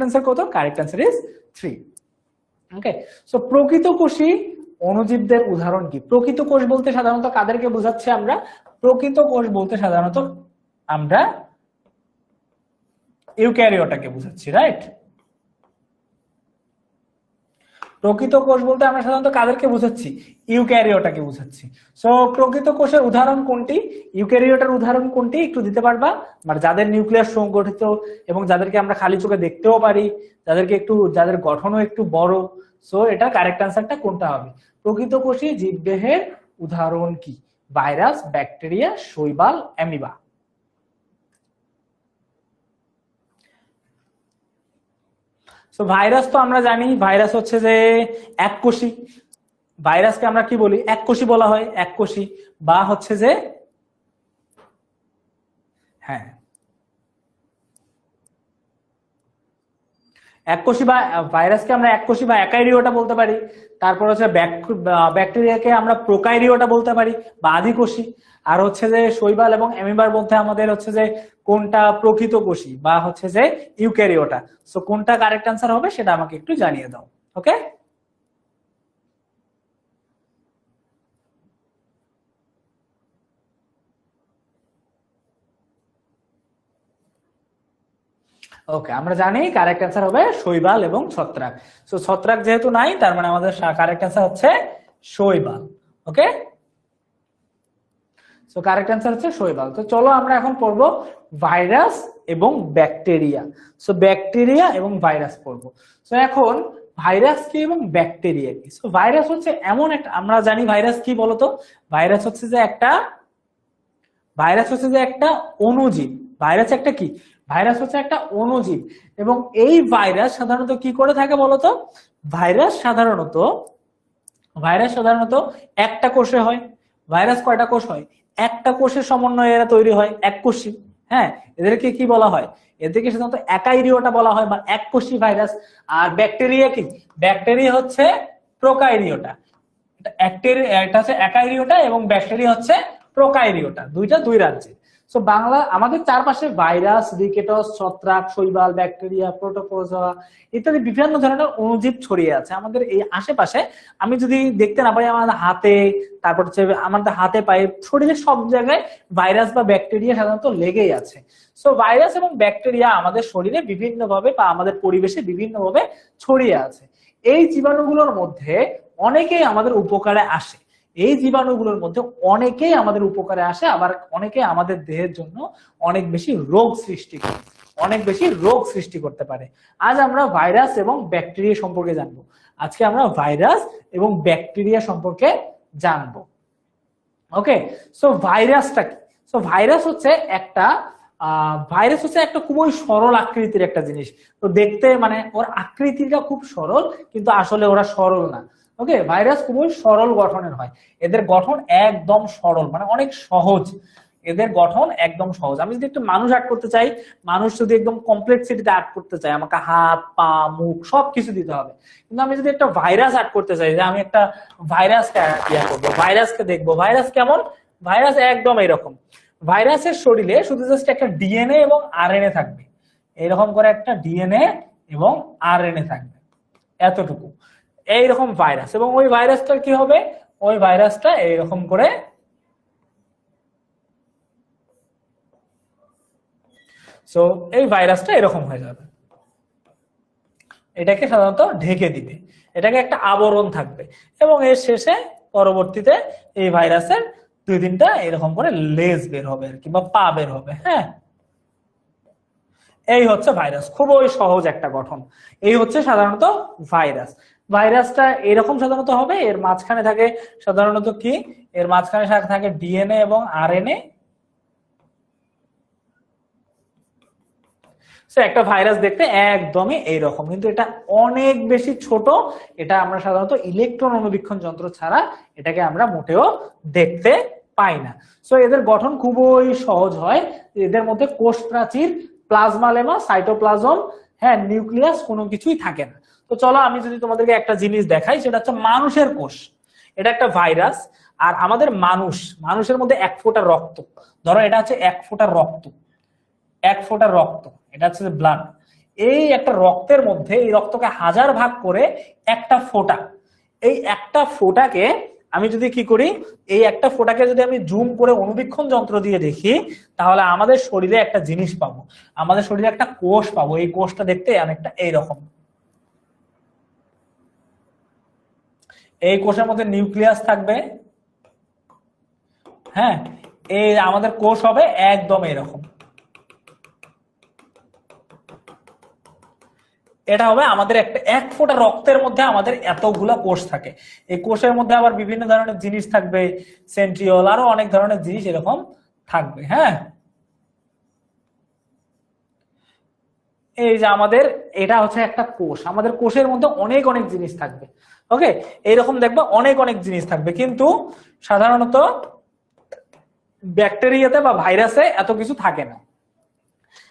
অ্যান্সার কত, correct answer is 3। Okay, so প্রকৃত কোষী অণুজীবদের উদাহরণ কি। প্রকৃত কোষ বলতে সাধারণত কাদেরকে বোঝাচ্ছি আমরা, প্রকৃত কোষ বলতে সাধারণত আমরা ইউক্যারিওটাকে বোঝাচ্ছি, রাইট। প্রকৃত কোষ বলতে আমরা সাধারণত কাদেরকে বোঝাচ্ছি, ইউক্যারিওটাকে বোঝাচ্ছি। সো প্রকৃত কোষের উদাহরণ কোনটি, ইউক্যারিওটার উদাহরণ কোনটি একটু দিতে পারবা, মানে যাদের নিউক্লিয়াস সংগঠিত এবং যাদেরকে আমরা খালি চোখে দেখতেও পারি, যাদের গঠনও একটু বড়। সো এটা কারেক্ট অ্যান্সারটা কোনটা হবে, প্রকৃত কোষী জীবদেহের উদাহরণ কি, ভাইরাস, ব্যাকটেরিয়া, শৈবাল, অ্যামিবা। সো ভাইরাস তো আমরা জানি ভাইরাস হচ্ছে যে এককোষী। ভাইরাসকে আমরা কি বলি, এককোষী বলা হয়, এককোষী। বা হচ্ছে যে হ্যাঁ এককোষী বা ভাইরাসকে আমরা এককোষী বা একাইরিওটা বলতে পারি। তারপর হচ্ছে ব্যাকটেরিয়াকে আমরা প্রোকাইরিওটা বলতে পারি বা আদিকোষী। আর হচ্ছে যে শৈবাল এবং অ্যামিবার মধ্যে আমাদের হচ্ছে যে কোনটা প্রকৃত কোষী বা হচ্ছে যে ইউক্যারিওটা। সো কোনটা কারেক্ট অ্যান্সার হবে সেটা আমাকে একটু জানিয়ে দাও। ওকে, ওকে, আমরা জানি কারেক্ট অ্যান্সার হবে শৈবাল এবং ছত্রাক। সো ছত্রাক যেহেতু নাই, তার মানে আমাদের কারেক্ট অ্যান্সার হচ্ছে শৈবাল। ওকে, সো কারেক্ট অ্যান্সার হচ্ছে শৈবাল। তো চলো আমরা এখন পড়বো ভাইরাস এবং ব্যাকটেরিয়া। সো ব্যাকটেরিয়া এবং ভাইরাস পড়বো। সো এখন ভাইরাস কি এবং ব্যাকটেরিয়া কি? সো ভাইরাস হচ্ছে এমন একটা, আমরা জানি ভাইরাস কি বলতো, ভাইরাস হচ্ছে যে একটা অণুজীব। ভাইরাস একটা কি? ভাইরাস হচ্ছে একটা অণুজীব। এবং এই ভাইরাস সাধারণত কি করে থাকে বলতো? ভাইরাস সাধারণত একটা কোষে হয়। ভাইরাস কয়টা কোষ হয়? একটা কোষের সমন্বয়ে এরা তৈরি হয়, এককোষী। হ্যাঁ, এদেরকে কি বলা হয়? এদেরকে সাধারণত একাইরিওটা বলা হয় বা এককোষী ভাইরাস। আর ব্যাকটেরিয়া কি? ব্যাকটেরিয়া হচ্ছে প্রোকাইরিওটা। এটা হচ্ছে একাইরিওটা এবং ব্যাকটেরিয়া হচ্ছে প্রোকাইরিওটা, দুইটা দুই রাজ্যে। সো বাংলা আমাদের চারপাশে ভাইরাস, রিকেটস, ছত্রাক, শৈবাল, ব্যাকটেরিয়া, প্রোটোপোজোয়া ইত্যাদি বিভিন্ন ধরনের অণুজীব ছড়িয়ে আছে আমাদের এই আশেপাশে। আমি যদি দেখতে না পাই আমাদের হাতে, তারপর হচ্ছে আমাদের হাতে পায়ে, শরীরের সব জায়গায় ভাইরাস বা ব্যাকটেরিয়া সাধারণত লেগেই আছে। সো ভাইরাস এবং ব্যাকটেরিয়া আমাদের শরীরে বিভিন্নভাবে বা আমাদের পরিবেশে বিভিন্নভাবে ছড়িয়ে আছে। এই জীবাণুগুলোর মধ্যে অনেকেই আমাদের উপকারে আসে। এই জীবাণুগুলোর মধ্যে অনেকেই আমাদের উপকারে আসে, আবার অনেকে আমাদের দেহের জন্য অনেক বেশি রোগ সৃষ্টি করতে পারে। আজ আমরা ভাইরাস এবং ব্যাকটেরিয়া সম্পর্কে জানবো। আজকে আমরা ভাইরাস এবং ব্যাকটেরিয়া সম্পর্কে জানবো। ওকে, সো ভাইরাসটা কি? সো ভাইরাস হচ্ছে একটা খুবই সরল আকৃতির একটা জিনিস। তো দেখতে মানে ওর আকৃতিটা খুব সরল, কিন্তু আসলে ওরা সরল না। ওকে, ভাইরাস খুবই সরল গঠনের হয়। এদের গঠন একদম সরল, মানে অনেক সহজ। এদের গঠন একদম সহজ। আমি যদি একটু মানুষ আর্ট করতে চাই, মানুষ যদি একদম কমপ্লেক্সিটিতে আর্ট করতে চাই, আমাকে হাত, পা, মুখ সবকিছু দিতে হবে। কিন্তু আমি যদি একটা ভাইরাস আর্ট করতে চাই, যে আমি একটা ভাইরাসকে করবো, ভাইরাসকে দেখবো, ভাইরাস কেমন? ভাইরাস একদম এরকম। ভাইরাসের শরীরে শুধু জাস্ট একটা ডিএনএ এবং আরএনএ থাকবে। এরকম করে একটা ডিএনএ এবং আরএনএ থাকবে, এতটুকু। এইরকম ভাইরাস। এবং ওই ভাইরাসটা কি হবে? ওই ভাইরাসটা এইরকম করে এই ভাইরাসটা এরকম হয়ে যাবে। এটাকে সাধারণত ঢেকে দিবে, এটাকে একটা আবরণ থাকবে। এবং এর শেষে পরবর্তীতে এই ভাইরাসের 2-3টা এরকম করে লেজ বের হবে আর কি, বা পা বের হবে। হ্যাঁ, এই হচ্ছে ভাইরাস। খুবই সহজ একটা গঠন। এই হচ্ছে সাধারণত ভাইরাস। ভাইরাসটা এরকম সাধারণত হবে। এর মাঝখানে থাকে সাধারণত কি? এর মাঝখানে থাকে ডিএনএ এবং আরএনএ। একটা ভাইরাস দেখতে একদমই এইরকম, কিন্তু এটা অনেক বেশি ছোট। এটা আমরা সাধারণত ইলেকট্রন অনুবীক্ষণ যন্ত্র ছাড়া এটাকে আমরা মোটেও দেখতে পাই না। সো এদের গঠন খুবই সহজ হয়। এদের মধ্যে কোষ প্রাচীর, প্লাজমা লেমা, সাইটোপ্লাজম, হ্যাঁ, নিউক্লিয়াস কোনো কিছুই থাকে না। তো চলো আমি যদি তোমাদেরকে একটা জিনিস দেখাই, সেটা হচ্ছে মানুষের কোষ। এটা একটা ভাইরাস। আর আমাদের মানুষের মধ্যে 1 ফোঁটা রক্ত, ধরো এটা হচ্ছে 1 ফোঁটা রক্ত, এটা হচ্ছে ব্লাড। এই একটা রক্তের মধ্যে, এই রক্তকে 1000 ভাগ করে একটা ফোঁটা। এই একটা ফোঁটাকে আমি যদি কি করি, এই একটা ফোঁটাকে যদি আমি জুম করে অনুবীক্ষণ যন্ত্র দিয়ে দেখি, তাহলে আমাদের শরীরে একটা জিনিস পাবো। আমাদের শরীরে একটা কোষ পাবো। এই কোষটা দেখতে অনেকটা এইরকম। এই কোষের মধ্যে নিউক্লিয়াস থাকবে। হ্যাঁ, এই আমাদের কোষ হবে একদম এরকম। এটা হবে আমাদের একটা 1 ফোঁটা রক্তের মধ্যে আমাদের এতগুলা কোষ থাকে। এই কোষের মধ্যে আবার বিভিন্ন ধরনের জিনিস থাকবে, সেন্ট্রিওল, আরো অনেক ধরনের জিনিস এরকম থাকবে। হ্যাঁ, এই যে আমাদের এটা হচ্ছে একটা কোষ। আমাদের কোষের মধ্যে অনেক অনেক জিনিস থাকবে। ওকে, এইরকম দেখবো অনেক অনেক জিনিস থাকবে। কিন্তু সাধারণত ব্যাকটেরিয়াতে বা ভাইরাসে এত কিছু থাকে না।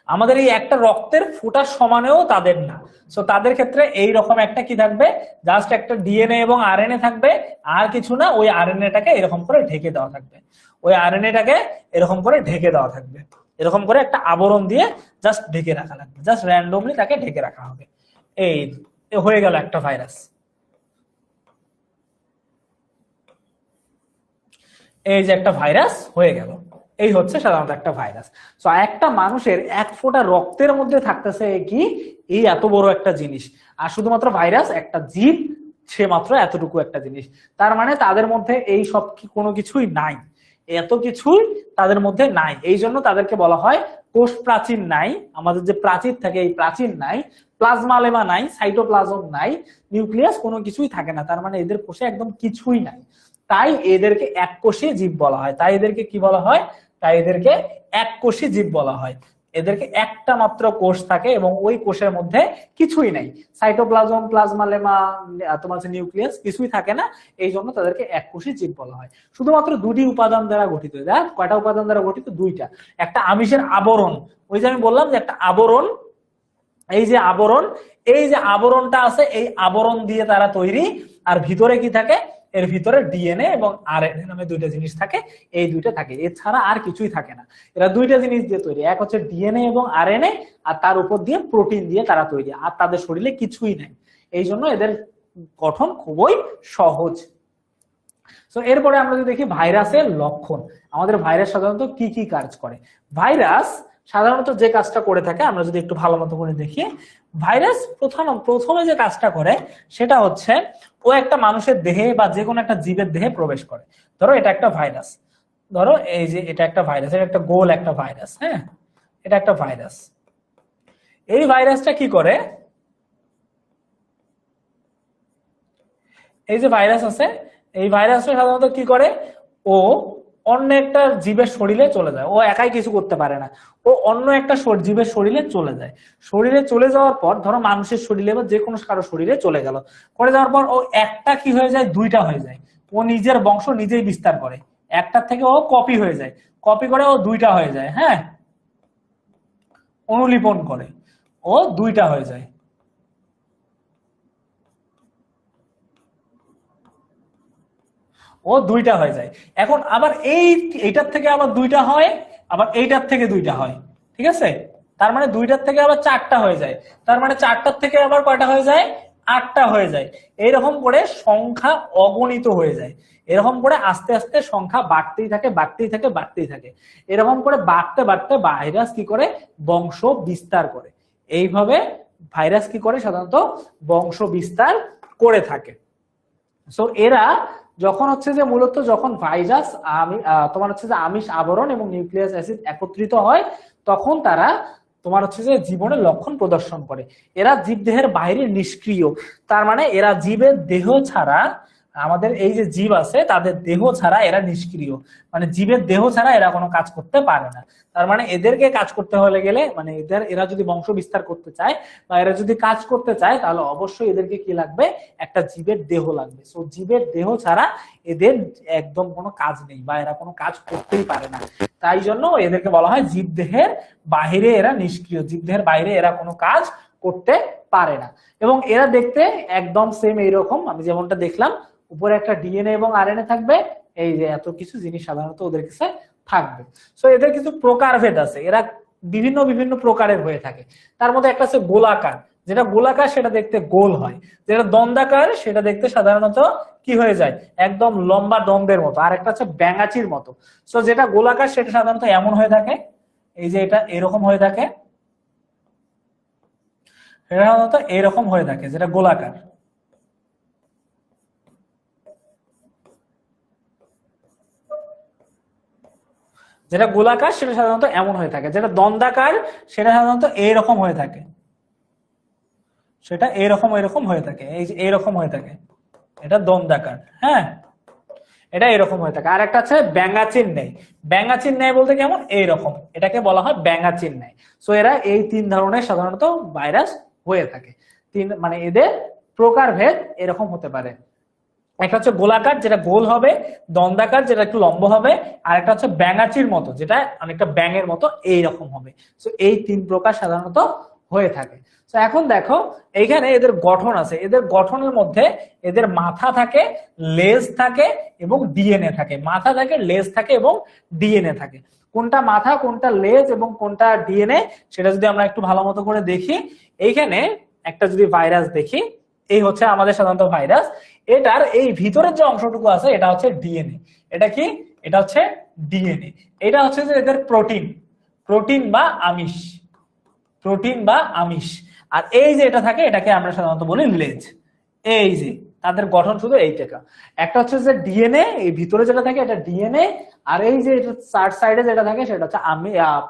আমাদের এই একটা রক্তের ফোঁটার সমানেও তাদের না। সো তাদের ক্ষেত্রে এই রকম একটা কি থাকবে, জাস্ট একটা ডিএনএ এবং আরএনএ থাকবে, আর কিছু না। ওই আরএনএটাকে এরকম করে ঢেকে দেওয়া থাকবে, ওই আরএনএটাকে এরকম করে ঢেকে দেওয়া থাকবে, এরকম করে একটা আবরণ দিয়ে জাস্ট ঢেকে রাখা লাগবে, জাস্ট র্যান্ডমলি তাকে ঢেকে রাখা হবে। এই হয়ে গেল একটা ভাইরাস। এই যে একটা ভাইরাস হয়ে গেল, এই হচ্ছে সাধারণত একটা ভাইরাস। তো একটা মানুষের এক ফোঁটা রক্তের মধ্যে থাকতেছে কি এই এত বড় একটা জিনিস, আর শুধুমাত্র ভাইরাস একটা জীব, সে মাত্র এতটুকু একটা জিনিস। তার মানে তাদের মধ্যে এই সব কোনো কিছুই নাই, এত কিছুই তাদের মধ্যে নাই। এই জন্য তাদেরকে বলা হয় কোষ প্রাচীর নাই। আমাদের যে প্রাচীর থাকে এই প্রাচীর নাই, প্লাজমালেমা নাই, সাইটোপ্লাজম নাই, নিউক্লিয়াস, কোনো কিছুই থাকে না। তার মানে এদের কোষে একদম কিছুই নাই। তাই এদেরকে এককোষী জীব বলা হয়। তাই এদেরকে কি বলা হয়? তাই এদেরকে এককোষী জীব বলা হয়। এদেরকে একটা মাত্র কোষ থাকে এবং ওই কোষের মধ্যে কিছুই নাই, সাইটোপ্লাজম, প্লাজমালেমা, তোমার যে নিউক্লিয়াস, কিছুই থাকে না। এই জন্য তাদেরকে এককোষী জীব বলা হয়। শুধুমাত্র দুটি উপাদান দ্বারা গঠিত। দেখ কয়টা উপাদান দ্বারা গঠিত? দুইটা। একটা আমিষের আবরণ, ওই যে আমি বললাম যে একটা আবরণ, এই যে আবরণ, এই যে আবরণটা আছে এই আবরণ দিয়ে তারা তৈরি। আর ভিতরে কি থাকে? এর ভিতরে ডিএনএ এবং আরএনএ নামে দুইটা জিনিস থাকে, এই দুইটা থাকে, এছাড়া আর কিছুই থাকে না। এরা দুইটা জিনিস দিয়ে তৈরি, এক হচ্ছে ডিএনএ এবং আরএনএ, আর তার উপর দিয়ে প্রোটিন দিয়ে তারা তৈরি। আর তাদের শরীরে কিছুই নাই, এই জন্য এদের গঠন খুবই সহজ। তো এরপরে আমরা যদি দেখি ভাইরাসের লক্ষণ, আমাদের ভাইরাস সাধারণত কি কি কাজ করে। ভাইরাস সাধারণত যে কাজটা করে থাকে আমরা যদি একটু ভালো মতো করে দেখি, ভাইরাস প্রথমে যে কাজটা করে সেটা হচ্ছে ও একটা মানুষের দেহে বা যে কোনো একটা জীবের দেহে প্রবেশ করে। ধরো এটা একটা ভাইরাস, ধরো এই যে এটা একটা ভাইরাস, এটা একটা গোল একটা ভাইরাস, হ্যাঁ, এটা একটা ভাইরাস। এই ভাইরাসটা কি করে, এই যে ভাইরাস আছে, এই ভাইরাসটা সাধারণত কি করে, ও অন্য একটা জীবের শরীরে চলে যায়। ও একাই কিছু করতে পারে না, ও অন্য একটা জীবের শরীরে চলে যায়। শরীরে চলে যাওয়ার পর, ধরো মানুষের শরীরে বা যে কোনো কারো শরীরে চলে গেল, করে যাওয়ার পর ও একটা কি হয়ে যায়, দুইটা হয়ে যায়। ও নিজের বংশ নিজেই বিস্তার করে, একটার থেকে ও কপি হয়ে যায়, কপি করে ও দুইটা হয়ে যায়, হ্যাঁ, অনুলিপন করে ও দুইটা হয়ে যায়। ও দুইটা হয়ে যায়। এখন আবার এইটার থেকে আবার দুইটা হয়, আবার এইটার থেকে দুইটা হয়, ঠিক আছে। তার মানে দুইটার থেকে আবার চারটা হয়ে যায়, তার মানে চারটার থেকে আবার কয়টা হয়ে যায়, আটটা হয়ে যায়। এইরকম করে সংখ্যা অগণিত হয়ে যায়। এরকম করে আস্তে আস্তে সংখ্যা বাড়তেই থাকে, বাড়তেই থাকে, বাড়তেই থাকে। এরকম করে বাড়তে বাড়তে ভাইরাস কি করে, বংশ বিস্তার করে। এইভাবে ভাইরাস কি করে, সাধারণত বংশ বিস্তার করে থাকে। সো এরা যখন হচ্ছে যে মূলত যখন ভাইরাস তোমার হচ্ছে যে আমিষ আবরণ এবং নিউক্লিয়াস অ্যাসিড একত্রিত হয়, তখন তারা তোমার হচ্ছে যে জীবনের লক্ষণ প্রদর্শন করে। এরা জীবদেহের বাইরে নিষ্ক্রিয়, তার মানে এরা জীবের দেহ ছাড়া, আমাদের এই যে জীব আছে তাদের দেহ ছাড়া এরা নিষ্ক্রিয়, মানে জীবের দেহ ছাড়া এরা কোনো কাজ করতে পারে না। তার মানে এদেরকে কাজ করতে হলে গেলে, মানে এরা যদি বংশ বিস্তার করতে চায় বা এরা যদি কাজ করতে চায়, তাহলে অবশ্যই এদেরকে কি লাগবে, একটা জীবের দেহ লাগবে। সো জীবের দেহ ছাড়া এদের একদম কোনো কাজ নেই, বা এরা কোনো কাজ করতেই পারে না। তাই জন্য এদেরকে বলা হয় জীবদেহের বাহিরে এরা নিষ্ক্রিয়, জীবদেহের বাইরে এরা কোনো কাজ করতে পারে না। এবং এরা দেখতে একদম সেম এইরকম, আমি যেমনটা দেখলাম, উপরে একটা ডিএনএ এবং আরএনএ থাকবে, এই যে এত কিছু জিনিস সাধারণত ওদের কাছে থাকবে। সো এদের কিছু প্রকারভেদ আছে, এরা বিভিন্ন বিভিন্ন প্রকারের হয়ে থাকে। তার মধ্যে একটা আছে গোলাকার, যেটা গোলাকার সেটা দেখতে গোল হয়, যেটা দন্ডাকার সেটা দেখতে সাধারণত কি হয়ে যায়, একদম লম্বা দন্ডের মতো। আর একটা হচ্ছে ব্যাঙাচির মতো। সো যেটা গোলাকার সেটা সাধারণত এমন হয়ে থাকে, এই যে এটা এরকম হয়ে থাকে, সেটা সাধারণত এরকম হয়ে থাকে, যেটা গোলাকার। যেটা গোলাকার সেটা সাধারণত এমন হয়ে থাকে, যেটা দন্ডাকার সেটা সাধারণত এইরকম হয়ে থাকে, সেটা এরকম এরকম হয়ে থাকে, এই যে এরকম হয়ে থাকে, এটা দন্ডাকার, হ্যাঁ, এটা এরকম হয়ে থাকে। আর একটা আছে ব্যাঙাচির ন্যায়। ব্যাঙাচির ন্যায় বলতে কেমন, এইরকম, এটাকে বলা হয় ব্যাঙাচির ন্যায়। সো এরা এই তিন ধরনের সাধারণত ভাইরাস হয়ে থাকে। মানে এদের প্রকারভেদ এরকম হতে পারে। একটা হচ্ছে গোলাকার যেটা গোল হবে, দন্ডাকার যেটা একটু লম্বা হবে, আর একটা হচ্ছে ব্যাঙাচির মতো যেটা অনেকটা ব্যাঙের মতো এইরকম হবে। তো এই 3 প্রকার সাধারণত হয়ে থাকে। তো এখন দেখো এইখানে এদের গঠন আছে, এদের গঠনের মধ্যে এদের মাথা থাকে, লেজ থাকে এবং ডিএনএ থাকে। মাথা থাকে, লেজ থাকে এবং ডিএনএ থাকে। কোনটা মাথা, কোনটা লেজ এবং কোনটা ডিএনএ সেটা যদি আমরা একটু ভালো মতো করে দেখি, এইখানে একটা যদি ভাইরাস দেখি, এই হচ্ছে আমাদের সাধারণত ভাইরাস। এটার এই ভিতরের যে অংশটুকু আছে এটা হচ্ছে ডিএনএ। এটা কি? এটা হচ্ছে ডিএনএ। এটা হচ্ছে যে এদের প্রোটিন, প্রোটিন বা আমিষ, প্রোটিন বা আমিষ। আর এই যে এটা থাকে এটাকে আমরা সাধারণত বলি লেজ। এই যে তাদের গঠন শুধু এইটা, একটা হচ্ছে যে ডিএনএ, এই ভিতরে যেটা থাকে এটা ডিএনএ, আর এই যে চার সাইডে যেটা থাকে সেটা হচ্ছে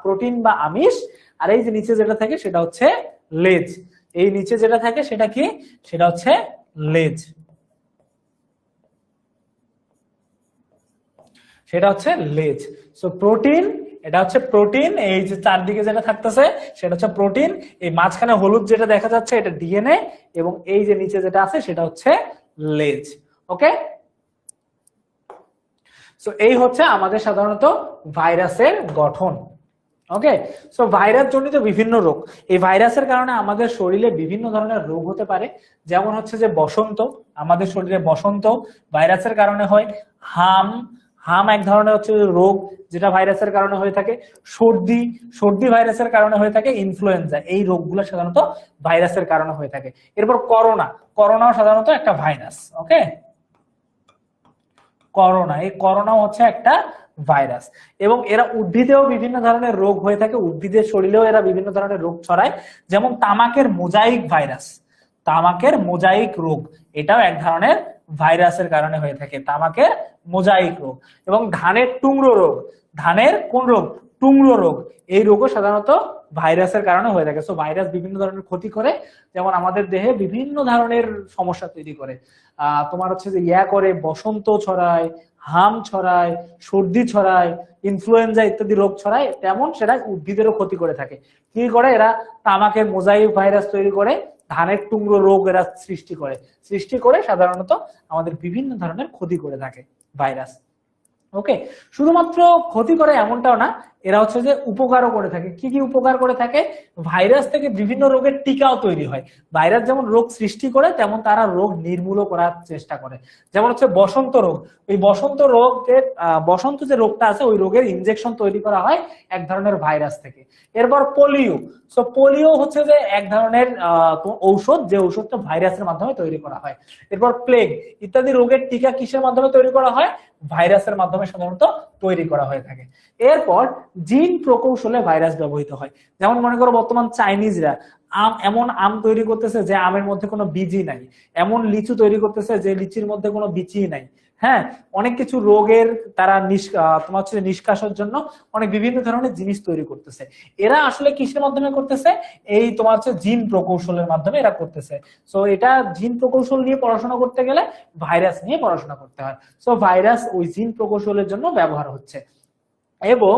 প্রোটিন বা আমিষ, আর এই যে নিচে যেটা থাকে সেটা হচ্ছে লেজ। এই নিচে যেটা থাকে সেটা কি? সেটা হচ্ছে লেজ, সেটা হচ্ছে লেজ। সো প্রোটিন, এটা হচ্ছে প্রোটিন, এই যে চারদিকে যেটা থাকতেছে সেটা হচ্ছে প্রোটিন, এই মাঝখানে হলুদ যেটা দেখা যাচ্ছে এটা ডিএনএ, এবং এই যে নিচে যেটা আছে সেটা হচ্ছে লেজ। ওকে, সো এই হচ্ছে আমাদের সাধারণত ভাইরাসের গঠন। ওকে, সো ভাইরাস জনিত বিভিন্ন রোগ, এই ভাইরাসের কারণে আমাদের শরীরে বিভিন্ন ধরনের রোগ হতে পারে। যেমন হচ্ছে যে বসন্ত, আমাদের শরীরে বসন্ত ভাইরাসের কারণে হয়। হাম, হাম এক ধরনের হচ্ছে রোগ যেটা ভাইরাসের কারণে হয়ে থাকে। সর্দি, সর্দি ভাইরাসের কারণে হয়ে থাকে। ইনফ্লুয়েঞ্জা, এই রোগগুলো সাধারণত ভাইরাসের কারণে হয়ে থাকে। এরপর করোনা, করোনাও সাধারণত একটা ভাইরাস। ওকে, করোনা, এই করোনাও হচ্ছে একটা ভাইরাস। এবং এরা উদ্ভিদেও বিভিন্ন ধরনের রোগ হয়ে থাকে, উদ্ভিদের শরীরেও এরা বিভিন্ন ধরনের রোগ ছড়ায়। যেমন তামাকের মোজাইক ভাইরাস, তামাকের মোজাইক রোগ, এটাও এক ধরনের ভাইরাসের কারণে হয়ে থাকে, তামাকের মোজাইক রোগ। এবং ধানের টুংরো রোগ, ধানের কোন রোগ? টুংরো রোগ, এই রোগও সাধারণত ভাইরাসের কারণে হয়ে থাকে। সো ভাইরাস বিভিন্ন ধরনের ক্ষতি করে, যেমন আমাদের দেহে বিভিন্ন ধরনের সমস্যা তৈরি করে। তোমার হচ্ছে যে করে, বসন্ত ছড়ায়, হাম ছড়ায়, সর্দি ছড়ায়, ইনফ্লুয়েঞ্জা ইত্যাদি রোগ ছড়ায়, তেমন সেটা উদ্ভিদেরও ক্ষতি করে থাকে। কি করে? এরা তামাকের মোজাইক ভাইরাস তৈরি করে, ধানের টুকরো রোগ এরা সৃষ্টি করে সাধারণত আমাদের বিভিন্ন ধরনের ক্ষতি করে থাকে ভাইরাস। ওকে, শুধুমাত্র ক্ষতি করে এমনটাও না, এরা হচ্ছে যে উপকারও করে থাকে। কি কি উপকার করে থাকে? ভাইরাস থেকে বিভিন্ন রোগের টিকাও তৈরি হয়। ভাইরাস যেমন রোগ সৃষ্টি করে তেমন তারা রোগ নির্মূলও করার চেষ্টা করে। যেমন হচ্ছে বসন্ত রোগ, ওই বসন্ত রোগের বসন্ত যে রোগটা আছে ওই রোগের ইনজেকশন তৈরি করা হয় এক ধরনের ভাইরাস থেকে। এরপর পোলিও, সো পোলিও হচ্ছে যে এক ধরনের ঔষধ, যে ঔষধটা ভাইরাসের মাধ্যমে তৈরি করা হয়। এরপর প্লেগ ইত্যাদি রোগের টিকা কিসের মাধ্যমে তৈরি করা হয়? ভাইরাসের মাধ্যমে সাধারণত তৈরি করা হয়ে থাকে। এরপর জিন প্রকৌশলে ভাইরাস ব্যবহৃত হয়। যেমন মনে করো বর্তমান চাইনিজরা এমন আম তৈরি করতেছে যে আমের মধ্যে কোনো বীজই নাই, এমন লিচু তৈরি করতেছে যে লিচির মধ্যে কোনো বীজই নাই। হ্যাঁ, অনেক কিছু রোগের তারা তোমার হচ্ছে নিষ্কাশনের জন্য অনেক বিভিন্ন ধরনের জিনিস তৈরি করতেছে। এরা আসলে কিসের মাধ্যমে করতেছে? এই তোমার হচ্ছে জিন প্রকৌশলের মাধ্যমে এরা করতেছে। সো এটা জিন প্রকৌশল নিয়ে পড়াশোনা করতে গেলে ভাইরাস নিয়ে পড়াশোনা করতে হয়। সো ভাইরাস ওই জিন প্রকৌশলের জন্য ব্যবহার হচ্ছে। এবং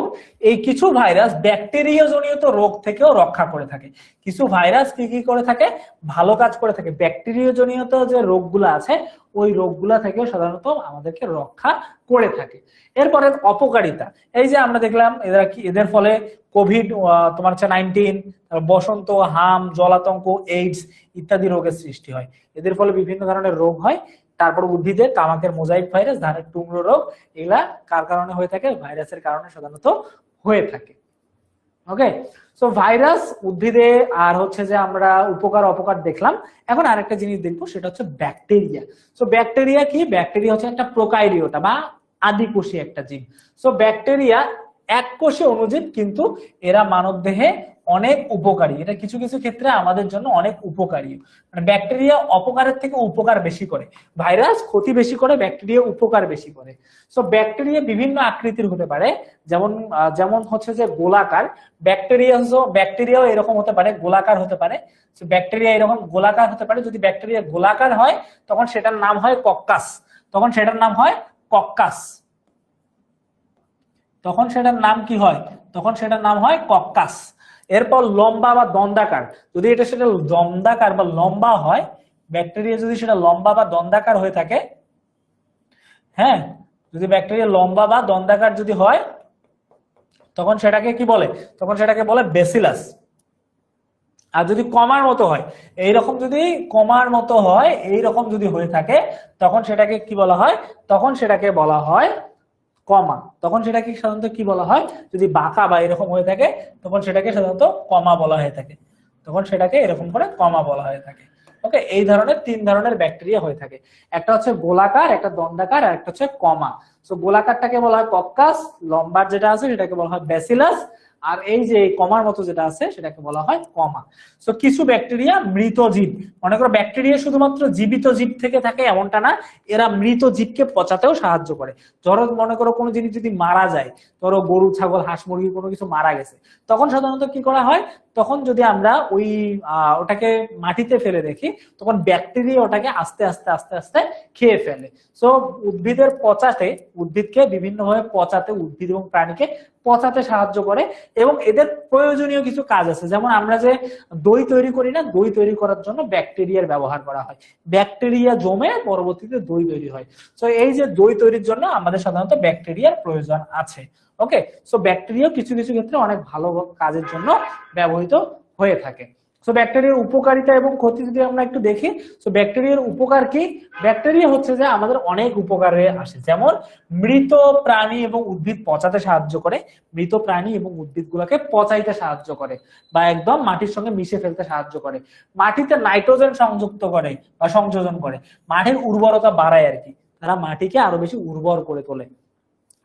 এই কিছু ভাইরাস ব্যাকটেরিয়া জনিত রোগ থেকেও রক্ষা করে থাকে। কিছু ভাইরাস কি কি করে থাকে? ভালো কাজ করে থাকে। ব্যাকটেরিয়া জনিত যে রোগগুলো আছে ওই রোগগুলা থেকেও সাধারণত আমাদেরকে রক্ষা করে থাকে। এরপরে অপকারিতা, এই যে আমরা দেখলাম এরা কি, এদের ফলে কোভিড, তোমার হচ্ছে 19, বসন্ত, হাম, জলাতঙ্ক, এইডস ইত্যাদি রোগের সৃষ্টি হয়। এদের ফলে বিভিন্ন ধরনের রোগ হয়। তারপর উদ্ভিদে তামাকের মোজাইক ভাইরাস, ধানের টুকরো রোগ, এগুলা কার কারণে হয়ে থাকে? ভাইরাসের কারণে সাধারণত হয়ে থাকে। ওকে, সো ভাইরাস উদ্ভিদে আর হচ্ছে যে আমরা উপকার অপকার দেখলাম। এখন আরেকটা জিনিস দেখবো, সেটা হচ্ছে ব্যাকটেরিয়া। সো ব্যাকটেরিয়া কি? ব্যাকটেরিয়া হচ্ছে একটা প্রোকারিওটা বা আদিকোষী একটা জীব। সো ব্যাকটেরিয়া এককোষী অণুজীব, কিন্তু এরা মানব দেহে অনেক উপকারী। এটা কিছু কিছু ক্ষেত্রে আমাদের জন্য অনেক উপকারী। মানে ব্যাকটেরিয়া অপকারের থেকে উপকার বেশি করে, ভাইরাস ক্ষতি বেশি করে, ব্যাকটেরিয়া উপকার বেশি করে। সো ব্যাকটেরিয়া বিভিন্ন আকৃতির হতে পারে, যেমন যেমন হচ্ছে যে গোলাকার। ব্যাকটেরিয়াও এরকম হতে পারে, গোলাকার হতে পারে। ব্যাকটেরিয়া এরকম গোলাকার হতে পারে। যদি ব্যাকটেরিয়া গোলাকার হয় তখন সেটার নাম হয় কক্কাস, তখন সেটার নাম হয় কক্কাস, তখন সেটার নাম কি হয়? তখন সেটার নাম হয় কক্কাস। এরপর লম্বা বা দন্ডাকার, যদি এটা সেটা দন্ডাকার বা লম্বা হয়, ব্যাকটেরিয়া যদি সেটা লম্বা বা দন্ডাকার হয়ে থাকে হ্যাঁ, যদি ব্যাকটেরিয়া লম্বা বা দন্ডাকার যদি হয় তখন সেটাকে কি বলে, তখন সেটাকে বলে ব্যাসিলাস। আর যদি কমার মতো হয়, এইরকম যদি কমার মতো হয়, এইরকম যদি হয়ে থাকে তখন সেটাকে কি বলা হয়, তখন সেটাকে বলা হয় কমা। তখন সেটাকে সাধারণত কি বলা হয়, যদি বাঁকা বা এরকম হয়ে থাকে তখন সেটাকে সাধারণত কমা বলা হয়ে থাকে, তখন সেটাকে এরকম করে কমা বলা হয়ে থাকে। ওকে, এই ধরনের তিন ধরনের ব্যাকটেরিয়া হয়ে থাকে, একটা হচ্ছে গোলাকার, একটা দন্ডাকার, আর একটা হচ্ছে কমা। তো গোলাকারটাকে বলা হয় কক্কাস, লম্বার যেটা আছে সেটাকে বলা হয় ব্যাসিলাস, আর এই যে কমার মতো যেটা আছে সেটাকে বলা হয় কমা। তো কিছু ব্যাকটেরিয়া মৃত জীব, মনে করো ব্যাকটেরিয়া শুধুমাত্র জীবিত জীব থেকে থাকে এমনটা না, এরা মৃত জীবকে পচাতেও সাহায্য করে। ধরো মনে করো কোনো জিনিস যদি মারা যায়, ধরো গরু ছাগল হাঁস মুরগি কোনো কিছু মারা গেছে, তখন সাধারণত কি করা হয়, তখন যদি আমরা ওই ওটাকে মাটিতে ফেলে দেখি তখন ব্যাকটেরিয়া ওটাকে আস্তে আস্তে আস্তে আস্তে খেয়ে ফেলে। সো উদ্ভিদের পচাতে, উদ্ভিদকে বিভিন্নভাবে পচাতে, উদ্ভিদ এবং প্রাণীকে পচাতে সাহায্য করে। এবং এদের প্রয়োজনীয় কিছু কাজ আছে, যেমন আমরা যে দই তৈরি করি না, দই তৈরি করার জন্য ব্যাকটেরিয়ার ব্যবহার করা হয়, ব্যাকটেরিয়া জমে পরবর্তীতে দই তৈরি হয়। তো এই যে দই তৈরির জন্য আমাদের সাধারণত ব্যাকটেরিয়ার প্রয়োজন আছে। ওকে, সো ব্যাকটেরিয়া কিছু কিছু ক্ষেত্রে অনেক ভালো কাজের জন্য ব্যবহৃত হয়ে থাকে। সো ব্যাকটেরিয়ার উপকারিতা এবং ক্ষতি যদি আমরা একটু দেখি, সো ব্যাকটেরিয়ার উপকার কি, ব্যাকটেরিয়া হচ্ছে যে আমাদের অনেক উপকারে আসে, যেমন মৃত প্রাণী এবং উদ্ভিদ পচাতে সাহায্য করে, মৃত প্রাণী এবং উদ্ভিদ গুলাকে পচাইতে সাহায্য করে, বা একদম মাটির সঙ্গে মিশে ফেলতে সাহায্য করে, মাটিতে নাইট্রোজেন সংযুক্ত করে বা সংযোজন করে, মাটির উর্বরতা বাড়ায় আর কি, তারা মাটিকে আরো বেশি উর্বর করে তোলে।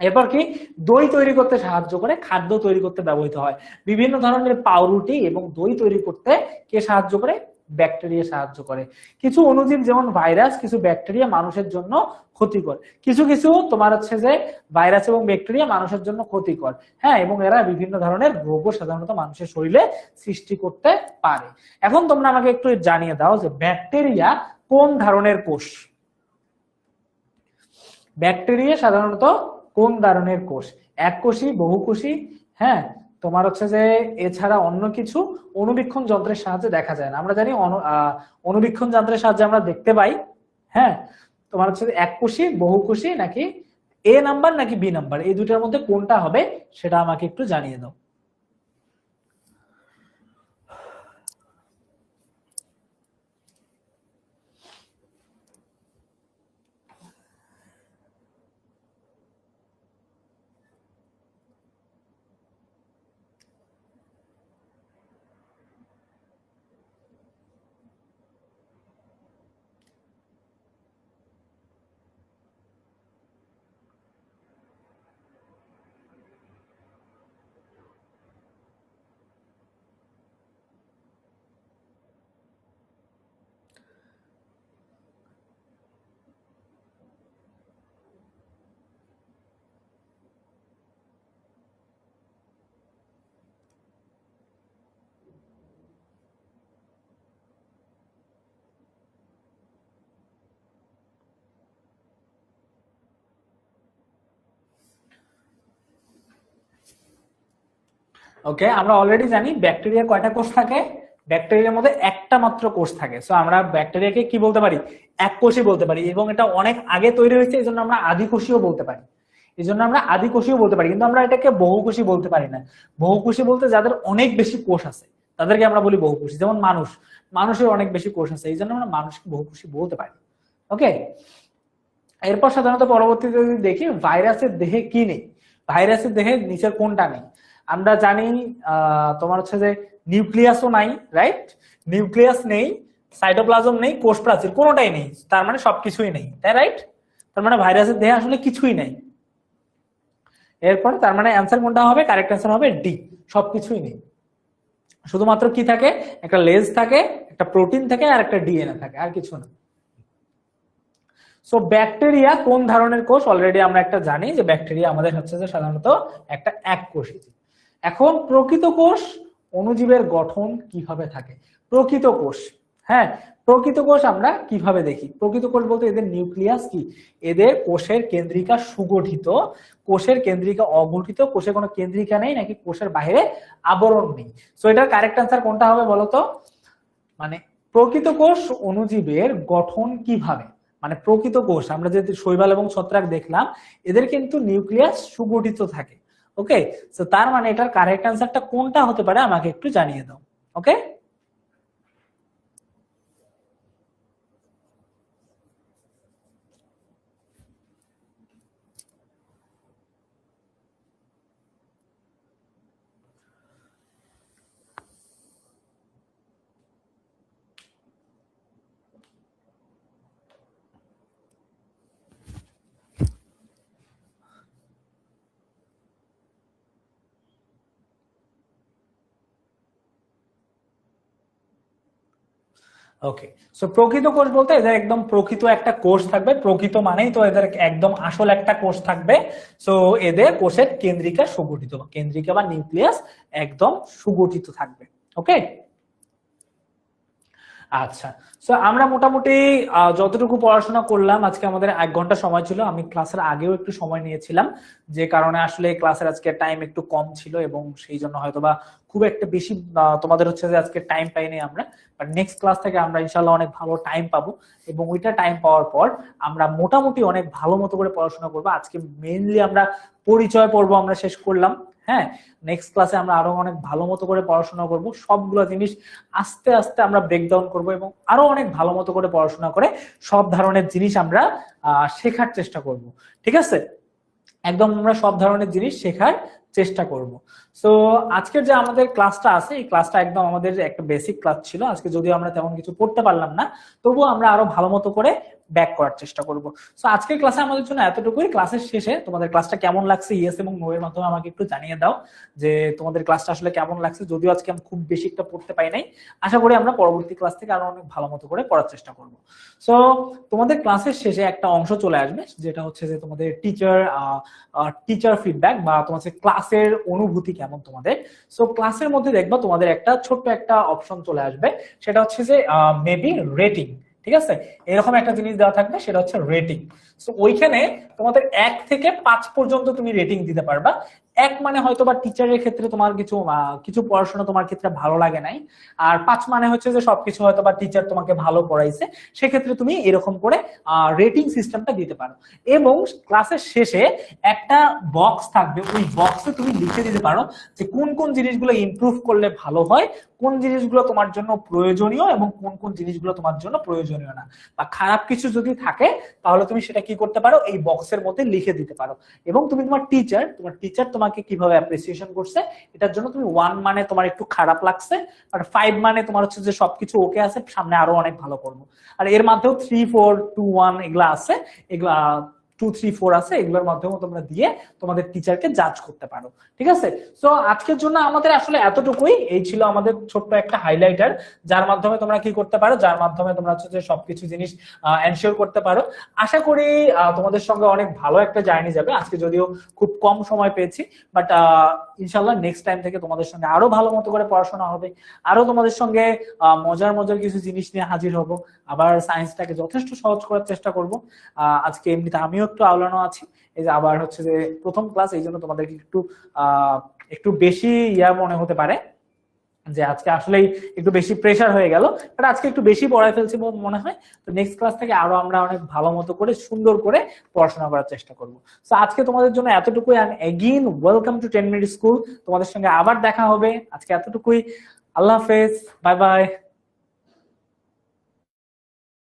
এরপর কি, দই তৈরি করতে সাহায্য করে, খাদ্য তৈরি করতে ব্যবহৃত হয়, বিভিন্ন ধরনের পাউরুটি এবং দই তৈরি করতে কে সাহায্য করে, ব্যাকটেরিয়া সাহায্য করে। কিছু অণুজীব যেমন ভাইরাস, কিছু ব্যাকটেরিয়া মানুষের জন্য ক্ষতিকর, কিছু কিছু তোমার হচ্ছে যে ভাইরাস এবং ব্যাকটেরিয়া মানুষের জন্য ক্ষতিকর। হ্যাঁ, এবং এরা বিভিন্ন ধরনের রোগও সাধারণত মানুষের শরীরে সৃষ্টি করতে পারে। এখন তোমরা আমাকে একটু জানিয়ে দাও যে ব্যাকটেরিয়া কোন ধরনের কোষ, ব্যাকটেরিয়া সাধারণত কোন ধরনের কোষ, এককোষী, বহুকোষী, হ্যাঁ, তোমার হচ্ছে যে এছাড়া অন্য কিছু অণুবীক্ষণ যন্ত্রের সাহায্যে দেখা যায় না। আমরা জানি অণুবীক্ষণ যন্ত্রের সাহায্যে আমরা দেখতে পাই। হ্যাঁ, তোমার হচ্ছে এককোষী, বহুকোষী, নাকি এ নাম্বার নাকি বি নাম্বার, এই দুটার মধ্যে কোনটা হবে সেটা আমাকে একটু জানিয়ে দাও। ওকে, আমরা অলরেডি জানি ব্যাকটেরিয়া কয়টা কোষ থাকে, ব্যাকটেরিয়ার মধ্যে একটা মাত্র কোষ থাকে। সো আমরা ব্যাকটেরিয়াকে কি বলতে পারি, এককোষী বলতে পারি, এবং এটা অনেক আগে তৈরি হয়েছে, এই জন্য আমরা আদিকোষীও বলতে পারি, এই জন্য আমরা আদিকোষীও বলতে পারি, কিন্তু আমরা এটাকে বহুকোষী বলতে পারি না। বহুকোষী বলতে যাদের অনেক বেশি কোষ আছে তাদেরকে আমরা বলি বহুকোষী, যেমন মানুষ, মানুষের অনেক বেশি কোষ আছে, এই জন্য আমরা মানুষকে বহুকোষী বলতে পারি। ওকে, এরপর সাধারণত পরবর্তীতে যদি দেখি ভাইরাসের দেহে কি নেই, ভাইরাসের দেহে নিচের কোনটা নেই, আমরা জানি তোমার হচ্ছে যে নিউক্লিয়াসও নাই, রাইট, নিউক্লিয়াস নেই, সাইটোপ্লাজম নেই, কোষ প্রাচীর কোনোটাই নেই, তার মানে সবকিছুই নেই, তাই রাইট, তার মানে ভাইরাসের দেহে আসলে কিছুই নেই। এরপর তার মানে অ্যান্সার কোনটা হবে, কারেক্ট অ্যান্সার হবে ডি, সবকিছুই নেই, শুধুমাত্র কি থাকে, একটা লেজ থাকে, একটা প্রোটিন থাকে, আর একটা ডিএনএ থাকে, আর কিছু না। সো ব্যাকটেরিয়া কোন ধরনের কোষ, অলরেডি আমরা একটা জানি যে ব্যাকটেরিয়া আমাদের হচ্ছে যে সাধারণত একটা এককোষী জীব। এখন প্রকৃত কোষ, অণুজীবের গঠন কিভাবে থাকে, প্রকৃত কোষ, হ্যাঁ, প্রকৃত কোষ আমরা কিভাবে দেখি, প্রকৃত কোষ বলতে এদের নিউক্লিয়াস কি, এদের কোষের কেন্দ্রিকা সুগঠিত, কোষের কেন্দ্রিকা অগঠিত, কোষে কোনো কেন্দ্রিকা নেই, নাকি কোষের বাইরে আবরণ নেই। সো এটার কারেক্ট অ্যান্সার কোনটা হবে বলতো, মানে প্রকৃত কোষ অণুজীবের গঠন কিভাবে, মানে প্রকৃত কোষ, আমরা যে শৈবাল এবং ছত্রাক দেখলাম এদের কিন্তু নিউক্লিয়াস সুগঠিত থাকে। ওকে, তো তার মানে এটার কারেক্ট অ্যান্সারটা কোনটা হতে পারে আমাকে একটু জানিয়ে দাও। ওকে, ওকে। সো প্রকৃত কোষ বলতে এদের একদম প্রকৃত একটা কোষ থাকবে, প্রকৃত মানেই তো এদের একদম আসল একটা কোষ থাকবে। সো এদের কোষের কেন্দ্রিকা সুগঠিত, কেন্দ্রিকা বা নিউক্লিয়াস একদম সুগঠিত থাকবে। ওকে, আচ্ছা। সো আমরা মোটামুটি যতটুকু পড়াশোনা করলাম, আজকে আমাদের 1 ঘন্টা সময় ছিল। আমি ক্লাসের আগেও একটু সময় নিয়েছিলাম, যে কারণে আসলে ক্লাসের আজকে টাইম একটু কম ছিল এবং সেই জন্য হয়তোবা খুব একটা বেশি তোমাদের হচ্ছে যে আজকে টাইম পাইনি আমরা। বাট নেক্সট ক্লাস থেকে আমরা ইনশাল্লাহ অনেক ভালো টাইম পাবো, এবং ওইটা টাইম পাওয়ার পর আমরা মোটামুটি অনেক ভালো মতো করে পড়াশোনা করবো। আজকে মেইনলি আমরা পরিচয় পর্ব আমরা শেষ করলাম। হ্যাঁ, নেক্সট ক্লাসে আমরা আরো অনেক ভালো মতো করে পড়াশোনা করব, সবগুলো জিনিস আস্তে আস্তে আমরা ব্রেকডাউন করব এবং আরো অনেক ভালো মতো করে পড়াশোনা করে সব ধরনের জিনিস আমরা শেখার চেষ্টা করব। ঠিক আছে, একদম আমরা সব ধরনের জিনিস শেখার চেষ্টা করব। সো আজকের যে আমাদের ক্লাসটা আছে, এই ক্লাসটা একদম আমাদের একটা বেসিক ক্লাস ছিল। আজকে যদিও আমরা তেমন কিছু পড়তে পারলাম না, তবুও আমরা আরো ভালো মতো করে ব্যাক করার চেষ্টা করব। সো আজকের ক্লাসে আমাদের জন্য এতটুকুই। ক্লাসের শেষে তোমাদের ক্লাসটা কেমন লাগছে ইয়েস এবং নো এর মাধ্যমে আমাকে একটু জানিয়ে দাও যে তোমাদের ক্লাসটা আসলে কেমন লাগছে। যদিও আজকে আমি খুব বেশি একটা পড়তে পাই নাই, আশা করি আমরা পরবর্তী ক্লাস থেকে আরো অনেক ভালো মতো করে পড়ার চেষ্টা করব। সো তোমাদের ক্লাসের শেষে একটা অংশ চলে আসবে, যেটা হচ্ছে যে তোমাদের টিচার ফিডব্যাক বা তোমাদের ক্লাসের অনুভূতি কেমন তোমাদের। সো ক্লাসের মধ্যে দেখবা তোমাদের একটা ছোট্ট একটা অপশন চলে আসবে, সেটা হচ্ছে যে মেবি রেটিং। ঠিক আছে, এরকম একটা জিনিস দেওয়া থাকবে, সেটা হচ্ছে রেটিং। সো ওইখানে তোমাদের 1 থেকে 5 পর্যন্ত তুমি রেটিং দিতে পারবা। 1 মানে হয়তো বা টিচারের ক্ষেত্রে তোমার কিছু পড়াশোনা তোমার ক্ষেত্রে ভালো লাগে নাই, আর 5 মানে হচ্ছে যে সবকিছু হয়তো বা টিচার তোমাকে ভালো পড়াইছে। সেক্ষেত্রে তুমি এরকম করে রেটিং সিস্টেমটা দিতে পারো, এবং ক্লাসের শেষে একটা বক্স থাকবে, ওই বক্সে তুমি লিখে দিতে পারো যে কোন কোন জিনিসগুলো ইমপ্রুভ করলে ভালো হয়, কোন জিনিসগুলো তোমার জন্য প্রয়োজনীয় এবং কোন কোন জিনিসগুলো তোমার জন্য প্রয়োজনীয় না, বা খারাপ কিছু যদি থাকে তাহলে তুমি সেটা কি করতে পারো, এই বক্সের মধ্যে লিখে দিতে পারো। এবং তুমি তোমার টিচার তোমাকে কিভাবে অ্যাপ্রিসিয়েশন করছে, এটার জন্য তুমি 1 মানে তোমার একটু খারাপ লাগছে, আর 5 মানে তোমার হচ্ছে যে সবকিছু ওকে আছে, সামনে আরো অনেক ভালো করবো। আর এর মধ্যেও 3, 4, 2, 1 এগুলা আছে, এগুলা 2, 3, 4 আছে, এগুলোর মাধ্যমে তোমরা দিয়ে তোমাদের টিচারকে জাজ করতে পারো। ঠিক আছে, সো আজকের জন্য আমাদের আসলে এতটুকুই। এই ছিল আমাদের ছোট্ট একটা হাইলাইটার, যার মাধ্যমে তোমরা কি করতে পারো, যার মাধ্যমে তোমরা হচ্ছে যে সবকিছু জিনিস এনশিওর করতে পারো। আশা করি তোমাদের সঙ্গে অনেক ভালো একটা জার্নি যাবে। আজকে যদিও খুব কম সময় পেয়েছি, বাট ইনশাল্লাহ নেক্সট টাইম থেকে তোমাদের সঙ্গে আরো ভালো মতো করে পড়াশোনা হবে, আরো তোমাদের সঙ্গে মজার মজার কিছু জিনিস নিয়ে হাজির হব, আবার সায়েন্সটাকে যথেষ্ট সহজ করার চেষ্টা করব। আজকে এমনিতে আমিও একটু আওলানো আছি, এই যে আবার হচ্ছে যে প্রথম ক্লাস, এই জন্য তোমাদেরকে একটু বেশি মনে হতে পারে যে আজকে আসলেই একটু বেশি প্রেসার হয়ে গেল, বাট আজকে একটু বেশি পড়ায় ফেলছি মনে হয়। তো নেক্সট ক্লাস থেকে আরো আমরা অনেক ভালো মতো করে সুন্দর করে পড়াশোনা করার চেষ্টা করবো। তো আজকে তোমাদের জন্য এতটুকুই। আমি again welcome to 10 Minute school. তোমাদের সঙ্গে আবার দেখা হবে, আজকে এতটুকুই। আল্লাহ হাফেজ, বাই বাই।